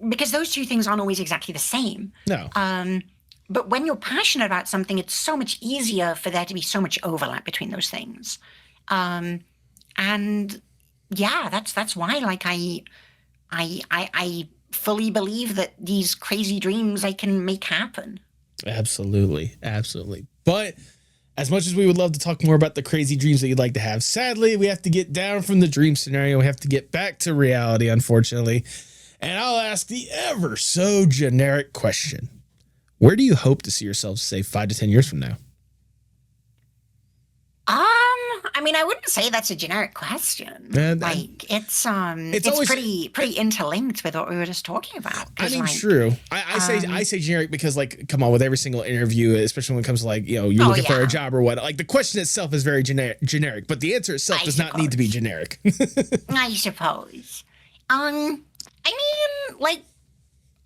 Because those two things aren't always exactly the same. No. But when you're passionate about something, it's so much easier for there to be so much overlap between those things. And yeah, that's why like I fully believe that these crazy dreams I can make happen. Absolutely. But as much as we would love to talk more about the crazy dreams that you'd like to have, sadly, we have to get down from the dream scenario. We have to get back to reality, unfortunately. And I'll ask the ever so generic question. Where do you hope to see yourself, say, 5 to 10 years from now? I mean, I wouldn't say that's a generic question. Like it's always pretty interlinked with what we were just talking about. I mean, like, true. I say generic because, like, come on, with every single interview, especially when it comes to like, you know, you're looking for a job or what. Like, the question itself is very generic, but the answer itself does not need to be generic. I suppose. I mean, like,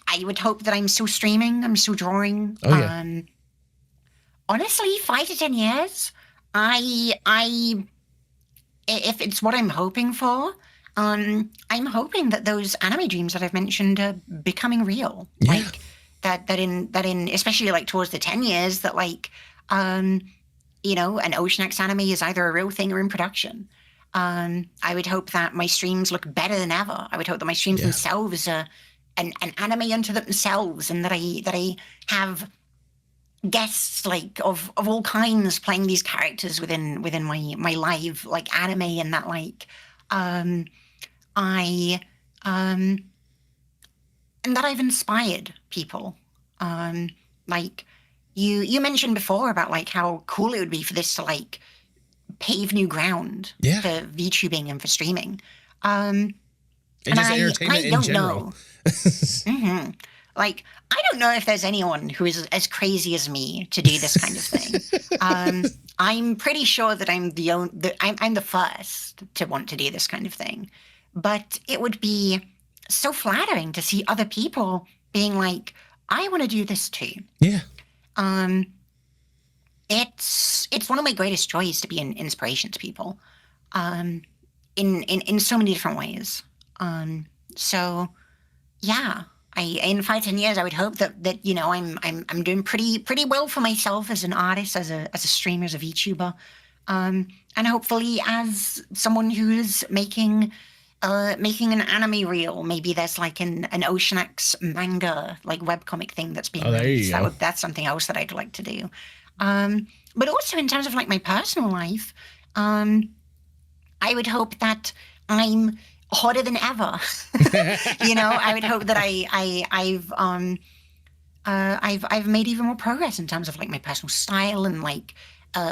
I would hope that I'm still streaming. I'm still drawing. Oh, yeah. Honestly, 5 to 10 years. If it's what I'm hoping for, I'm hoping that those anime dreams that I've mentioned are becoming real. Yeah. Like that in especially like towards the 10 years that like you know, an Oceonax anime is either a real thing or in production. I would hope that my streams look better than ever. I would hope that my streams themselves are an anime unto themselves, and that I have guests like of all kinds playing these characters within my live like anime, and that like I and that I've inspired people. Like you mentioned before about like how cool it would be for this to like pave new ground for VTubing and for streaming. And just entertainment in general. Mm-hmm. Like, I don't know if there's anyone who is as crazy as me to do this kind of thing. I'm pretty sure that I'm the first to want to do this kind of thing. But it would be so flattering to see other people being like, I want to do this too. Yeah. It's one of my greatest joys to be an inspiration to people. In so many different ways. So yeah. In 5-10 years, I would hope that you know I'm doing pretty well for myself as an artist, as a streamer, as a VTuber, and hopefully as someone who's making an anime reel. Maybe there's like an Oceonax manga like webcomic thing that's being released. That's something else that I'd like to do. But also in terms of like my personal life, I would hope that I'm hotter than ever. You know, I would hope that I've made even more progress in terms of like my personal style and like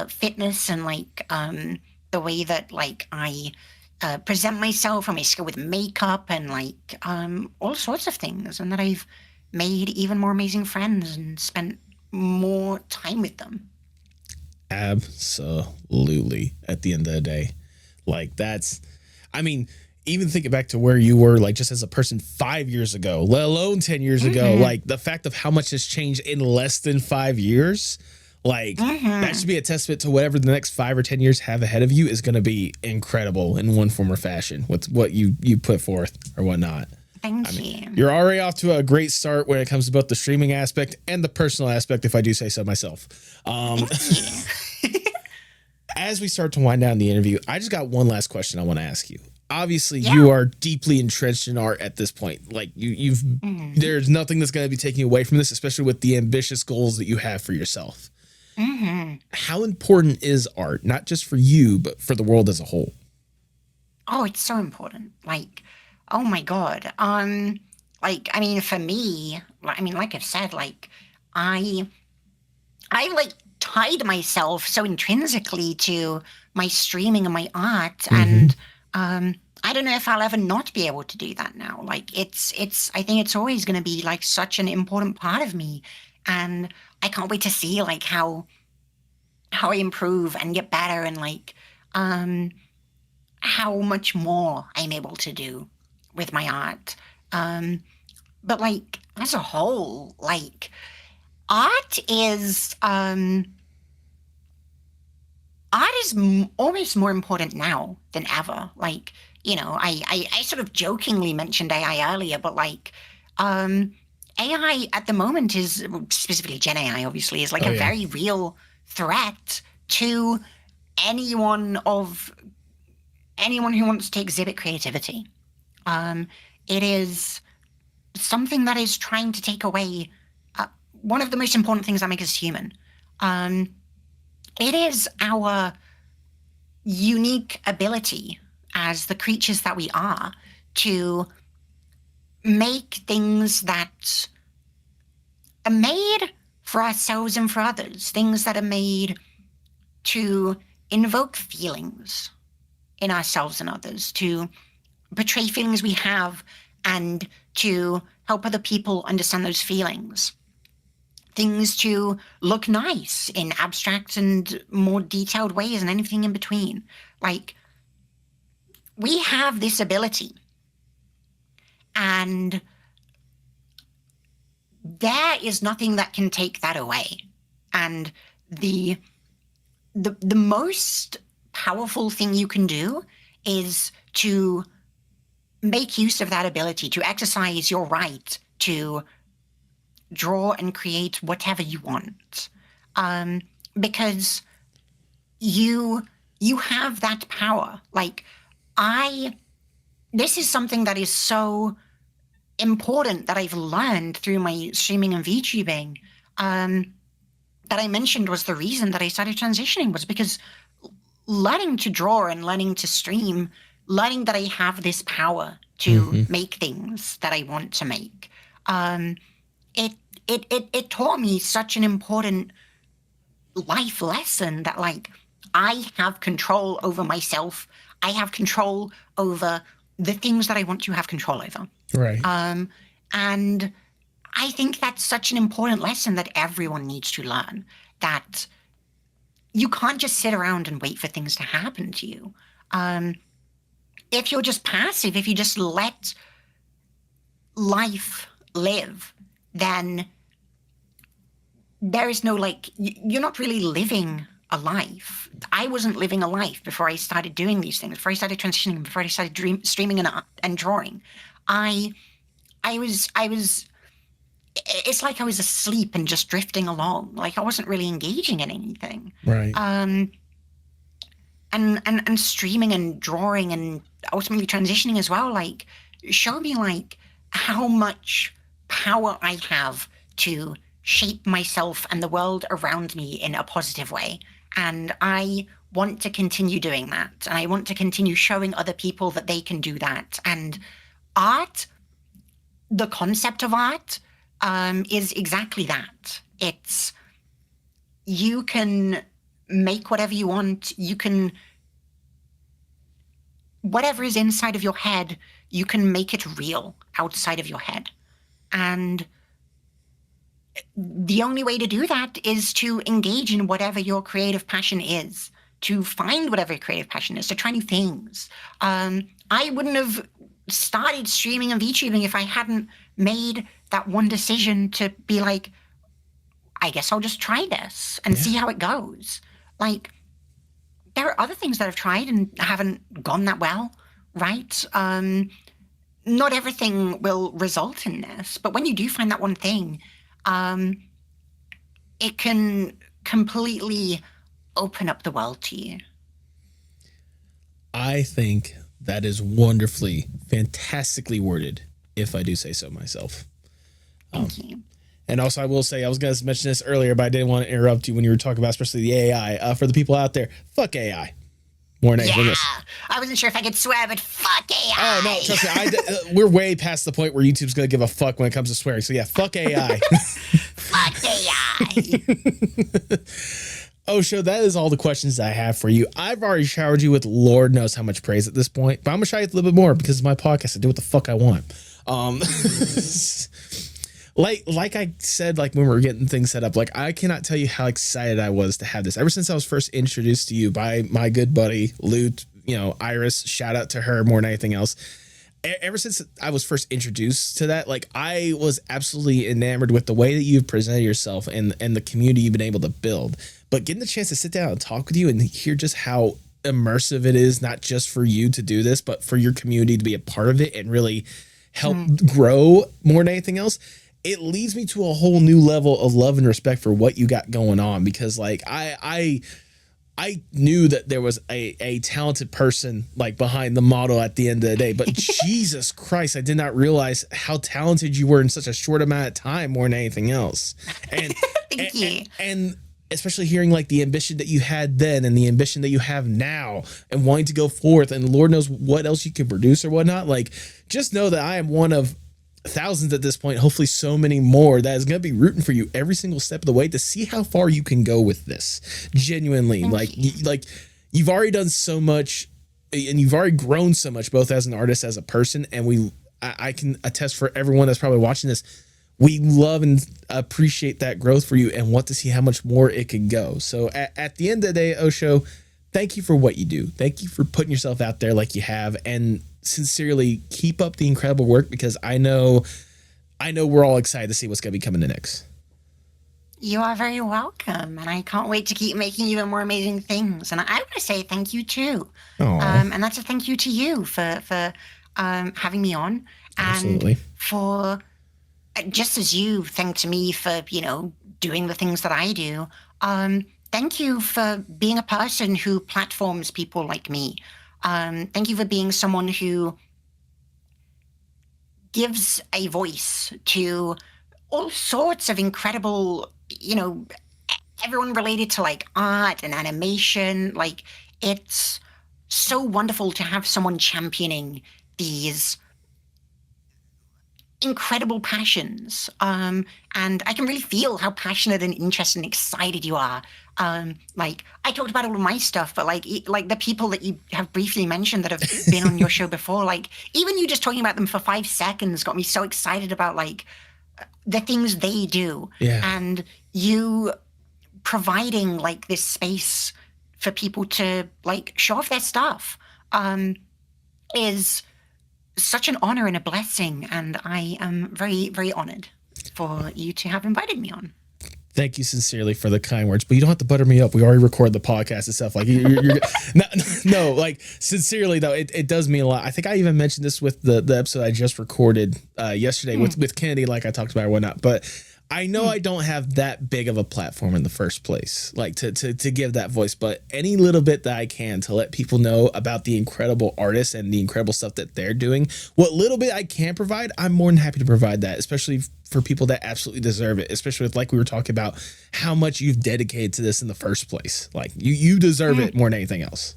fitness and like the way that like I present myself and my skill with makeup and like all sorts of things, and that I've made even more amazing friends and spent more time with them. Absolutely. At the end of the day, like that's, I mean, even thinking back to where you were, like just as a person 5 years ago, let alone 10 years ago, like the fact of how much has changed in less than 5 years, like that should be a testament to whatever the next 5 or 10 years have ahead of you is going to be incredible in one form or fashion with what you put forth or whatnot. Thank you. You're already off to a great start when it comes to both the streaming aspect and the personal aspect, if I do say so myself. As we start to wind down the interview, I just got one last question I want to ask you. Obviously, you are deeply entrenched in art at this point. Like you've there's nothing that's going to be taking you away from this, especially with the ambitious goals that you have for yourself. How important is art, not just for you, but for the world as a whole? Oh, it's so important. Like, oh my God. Like, I mean, for me, I mean, like I've said, like I like tied myself so intrinsically to my streaming and my art, and I don't know if I'll ever not be able to do that now. Like it's I think it's always going to be like such an important part of me, and I can't wait to see like how I improve and get better, and like how much more I'm able to do with my art. But like as a whole, like art is almost more important now than ever. Like, you know, I sort of jokingly mentioned AI earlier, but like AI at the moment is, specifically Gen AI obviously, is like a very real threat to anyone who wants to exhibit creativity. It is something that is trying to take away one of the most important things that make us human. It is our unique ability as the creatures that we are to make things that are made for ourselves and for others, things that are made to invoke feelings in ourselves and others, to portray feelings we have and to help other people understand those feelings. Things to look nice in abstract and more detailed ways and anything in between. Like, we have this ability, and there is nothing that can take that away. And the most powerful thing you can do is to make use of that ability, to exercise your right to draw and create whatever you want, because you have that power. Like, this is something that is so important that I've learned through my streaming and VTubing, that I mentioned was the reason that I started transitioning, was because learning to draw and learning to stream learning that I have this power to make things that I want to make, it taught me such an important life lesson that, like, I have control over myself. I have control over the things that I want to have control over. Right. And I think that's such an important lesson that everyone needs to learn, that you can't just sit around and wait for things to happen to you. If you're just passive, if you just let life live, then there is no, like, you're not really living a life. I wasn't living a life before I started doing these things, before I started transitioning, before I started streaming and drawing. I was, it's like I was asleep and just drifting along. Like, I wasn't really engaging in anything. Right. And streaming and drawing and ultimately transitioning as well, like, showed me, like, how much power I have to shape myself and the world around me in a positive way. And I want to continue doing that. And I want to continue showing other people that they can do that. And art, the concept of art, is exactly that. It's, you can make whatever you want. You can, whatever is inside of your head, you can make it real outside of your head. And the only way to do that is to engage in whatever your creative passion is, to find whatever your creative passion is, to try new things. I wouldn't have started streaming and VTubing if I hadn't made that one decision to be like, I guess I'll just try this and see how it goes. Like, there are other things that I've tried and haven't gone that well, right? Not everything will result in this, but when you do find that one thing, it can completely open up the world to you. I think that is wonderfully, fantastically worded, if I do say so myself. Thank you. And also, I will say, I was going to mention this earlier, but I didn't want to interrupt you when you were talking about especially the AI. For the people out there, fuck AI. More than anything else. I wasn't sure if I could swear, but fuck AI. Oh, no, trust me. We're way past the point where YouTube's going to give a fuck when it comes to swearing. So, yeah, fuck AI. Fuck AI. Osho, that is all the questions I have for you. I've already showered you with Lord knows how much praise at this point, but I'm going to shower you with a little bit more because it's my podcast. I do what the fuck I want. Like I said, like when we were getting things set up, like I cannot tell you how excited I was to have this. Ever since I was first introduced to you by my good buddy, Lute, Iris, shout out to her more than anything else. Ever since I was first introduced to that, like I was absolutely enamored with the way that you've presented yourself and the community you've been able to build. But getting the chance to sit down and talk with you and hear just how immersive it is, not just for you to do this, but for your community to be a part of it and really help grow more than anything else, it leads me to a whole new level of love and respect for what you got going on. Because like I knew that there was a talented person like behind the model at the end of the day, but Jesus Christ, I did not realize how talented you were in such a short amount of time more than anything else. And Thank you. And especially hearing like the ambition that you had then and the ambition that you have now and wanting to go forth and Lord knows what else you can produce or whatnot. Like, just know that I am one of thousands at this point, hopefully so many more, that is going to be rooting for you every single step of the way to see how far you can go with this. Genuinely. Like you've already done so much and you've already grown so much, both as an artist, as a person. And I can attest for everyone that's probably watching this, we love and appreciate that growth for you and want to see how much more it can go. So at the end of the day, Osho, thank you for what you do. Thank you for putting yourself out there like you have, and sincerely keep up the incredible work, because I know we're all excited to see what's going to be coming next. You are very welcome, and I can't wait to keep making even more amazing things. And I want to say thank you too. And that's a thank you to you for having me on, and Absolutely. for just as you thanked me for doing the things that I do. Thank you for being a person who platforms people like me. Thank you for being someone who gives a voice to all sorts of incredible, everyone related to like art and animation. Like, it's so wonderful to have someone championing these incredible passions. And I can really feel how passionate and interested and excited you are. Like I talked about all of my stuff, but like the people that you have briefly mentioned that have been on your show before, like even you just talking about them for 5 seconds got me so excited about like the things they do. Yeah. And you providing like this space for people to like show off their stuff is such an honor and a blessing, and I am very, very honored for you to have invited me on. Thank you sincerely for the kind words, but you don't have to butter me up. We already recorded the podcast and stuff. Like you're no, like sincerely though, it does mean a lot. I think I even mentioned this with the episode I just recorded yesterday with Kennedy, like I talked about or whatnot. But I know I don't have that big of a platform in the first place, like to give that voice, but any little bit that I can to let people know about the incredible artists and the incredible stuff that they're doing, what little bit I can provide, I'm more than happy to provide that, especially for people that absolutely deserve it, especially with, like we were talking about, how much you've dedicated to this in the first place. Like you deserve it more than anything else.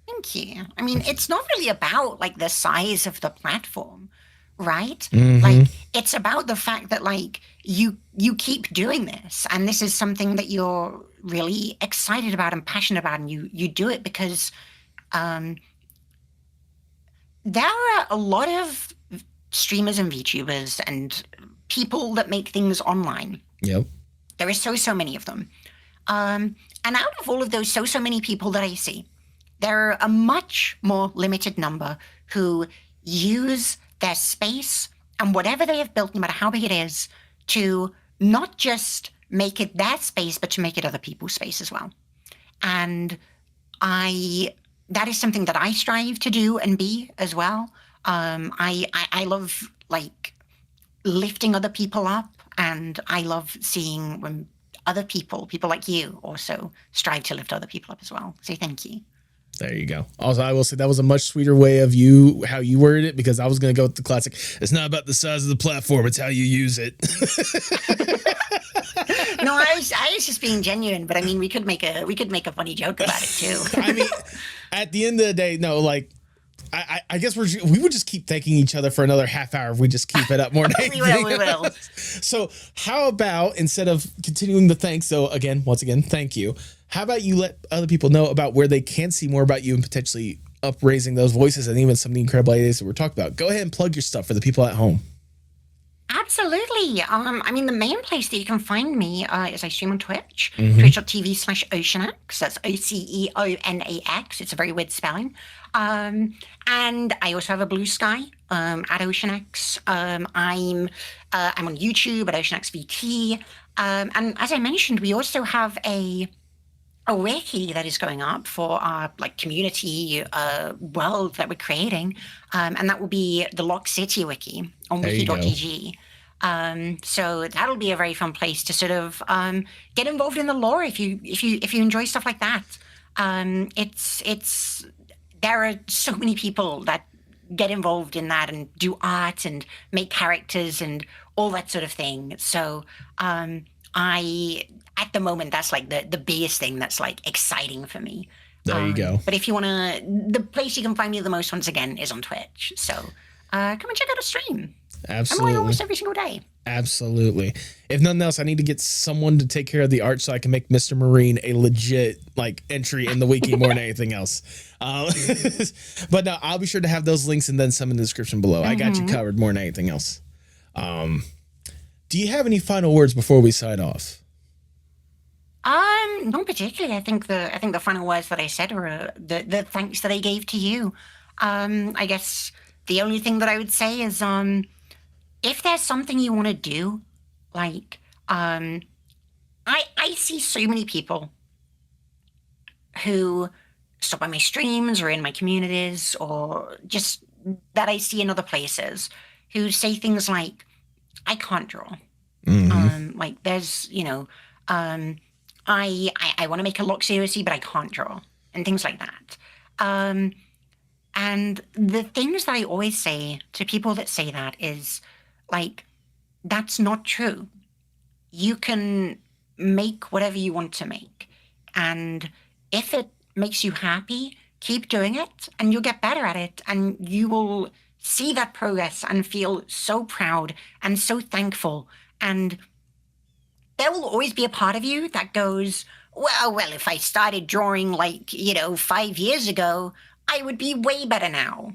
Thank you. I mean, it's not really about like the size of the platform, right? Like it's about the fact that like you keep doing this, and this is something that you're really excited about and passionate about, and you do it because there are a lot of streamers and VTubers and people that make things online. Yep. There is so many of them. And out of all of those so many people that I see, there are a much more limited number who use their space and whatever they have built, no matter how big it is, to not just make it their space, but to make it other people's space as well. And that is something that I strive to do and be as well. I love like lifting other people up, and I love seeing when other people like you also strive to lift other people up as well. So thank you. There you go. Also, I will say that was a much sweeter way of how you worded it, because I was going to go with the classic. It's not about the size of the platform; it's how you use it. No, I was just being genuine, but I mean, we could make a funny joke about it too. I mean, at the end of the day, no, like I guess we would just keep thanking each other for another half hour if we just keep it up more. We will. So how about, instead of continuing the thanks, so once again, thank you. How about you let other people know about where they can see more about you and potentially upraising those voices and even some of the incredible ideas that we're talking about. Go ahead and plug your stuff for the people at home. Absolutely. I mean, the main place that you can find me is I stream on Twitch, twitch.tv/Oceonax. That's Oceonax. It's a very weird spelling. And I also have a Blue Sky at Oceonax. I'm on YouTube at Oceonax VT. And as I mentioned, we also have a wiki that is going up for our like community world that we're creating, and that will be the Lock City wiki on wiki.gg. So that'll be a very fun place to sort of get involved in the lore if you enjoy stuff like that. It's there are so many people that get involved in that and do art and make characters and all that sort of thing. So at the moment, that's like the biggest thing that's like exciting for me. There you go. But if you want to, the place you can find me the most, once again, is on Twitch. So come and check out a stream. Absolutely. I'm on almost every single day. Absolutely. If nothing else, I need to get someone to take care of the art so I can make Mr. Marine a legit like entry in the wiki more than anything else. But no, I'll be sure to have those links and then some in the description below. I got you covered more than anything else. Do you have any final words before we sign off? Not particularly. I think the final words that I said were the thanks that I gave to you. I guess the only thing that I would say is if there's something you want to do, like I see so many people who stop by my streams or in my communities or just that I see in other places who say things like, I can't draw. Like there's, I want to make a lock seriously, but I can't draw, and things like that. And the things that I always say to people that say that is like, that's not true. You can make whatever you want to make. And if it makes you happy, keep doing it and you'll get better at it, and you will see that progress and feel so proud and so thankful. And there will always be a part of you that goes, well, if I started drawing 5 years ago, I would be way better now.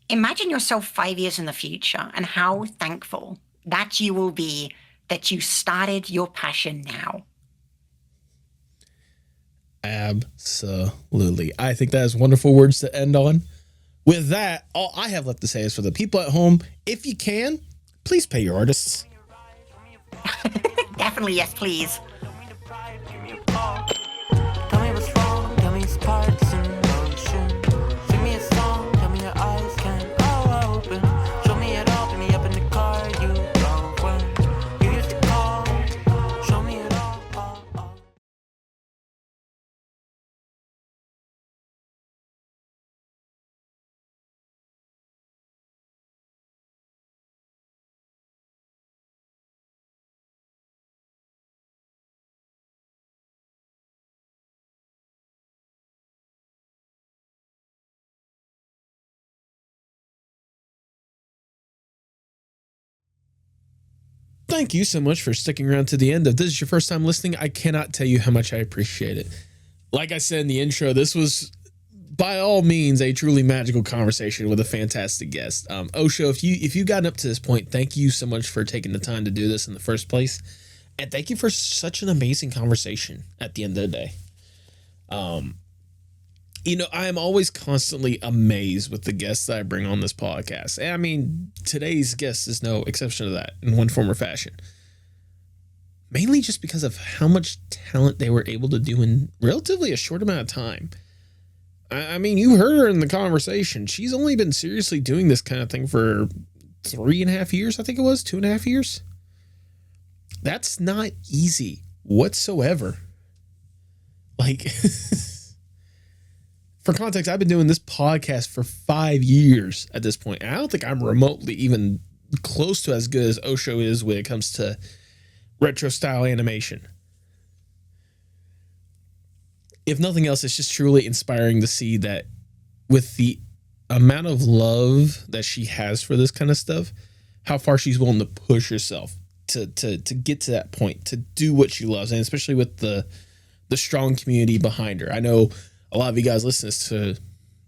Imagine yourself 5 years in the future and how thankful that you will be that you started your passion now. Absolutely. I think that is wonderful words to end on. With that, all I have left to say is for the people at home, if you can, please pay your artists. Definitely, yes, please. Tell me what's wrong, tell me it's parts in motion. Sing me a song, tell me your eyes can open. Show me it all, put me up in the car you drove when you used to call. Show me it all. Thank you so much for sticking around to the end. If this is your first time listening, I cannot tell you how much I appreciate it. Like I said in the intro, this was by all means a truly magical conversation with a fantastic guest. Osho, if you've gotten up to this point, thank you so much for taking the time to do this in the first place. And thank you for such an amazing conversation at the end of the day. I am always constantly amazed with the guests that I bring on this podcast. And I mean, today's guest is no exception to that in one form or fashion. Mainly just because of how much talent they were able to do in relatively a short amount of time. I mean, you heard her in the conversation. She's only been seriously doing this kind of thing for 3.5 years, I think it was, 2.5 years. That's not easy whatsoever. Like... For context, I've been doing this podcast for 5 years at this point. And I don't think I'm remotely even close to as good as Osho is when it comes to retro style animation. If nothing else, it's just truly inspiring to see that with the amount of love that she has for this kind of stuff, how far she's willing to push herself to get to that point, to do what she loves. And especially with the strong community behind her. I know a lot of you guys listening to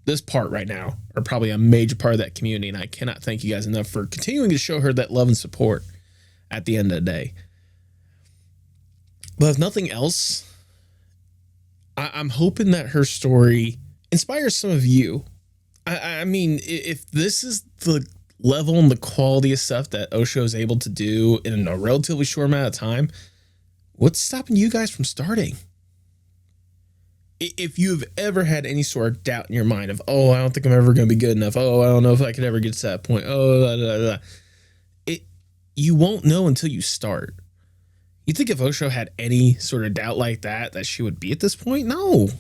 this part right now are probably a major part of that community, and I cannot thank you guys enough for continuing to show her that love and support at the end of the day. But if nothing else, I'm hoping that her story inspires some of you. I mean, if this is the level and the quality of stuff that Osho is able to do in a relatively short amount of time, what's stopping you guys from starting? If you've ever had any sort of doubt in your mind of, I don't think I'm ever going to be good enough. I don't know if I could ever get to that point. You won't know until you start. You think if Osho had any sort of doubt like that she would be at this point? No.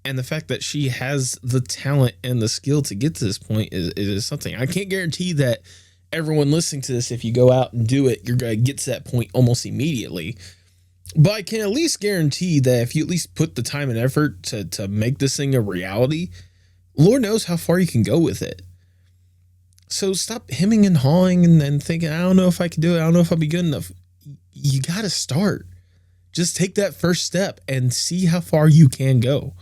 And the fact that she has the talent and the skill to get to this point is something. I can't guarantee that everyone listening to this, if you go out and do it, you're going to get to that point almost immediately. But I can at least guarantee that if you at least put the time and effort to make this thing a reality, Lord knows how far you can go with it. So stop hemming and hawing and thinking, I don't know if I can do it. I don't know if I'll be good enough. You got to start. Just take that first step and see how far you can go.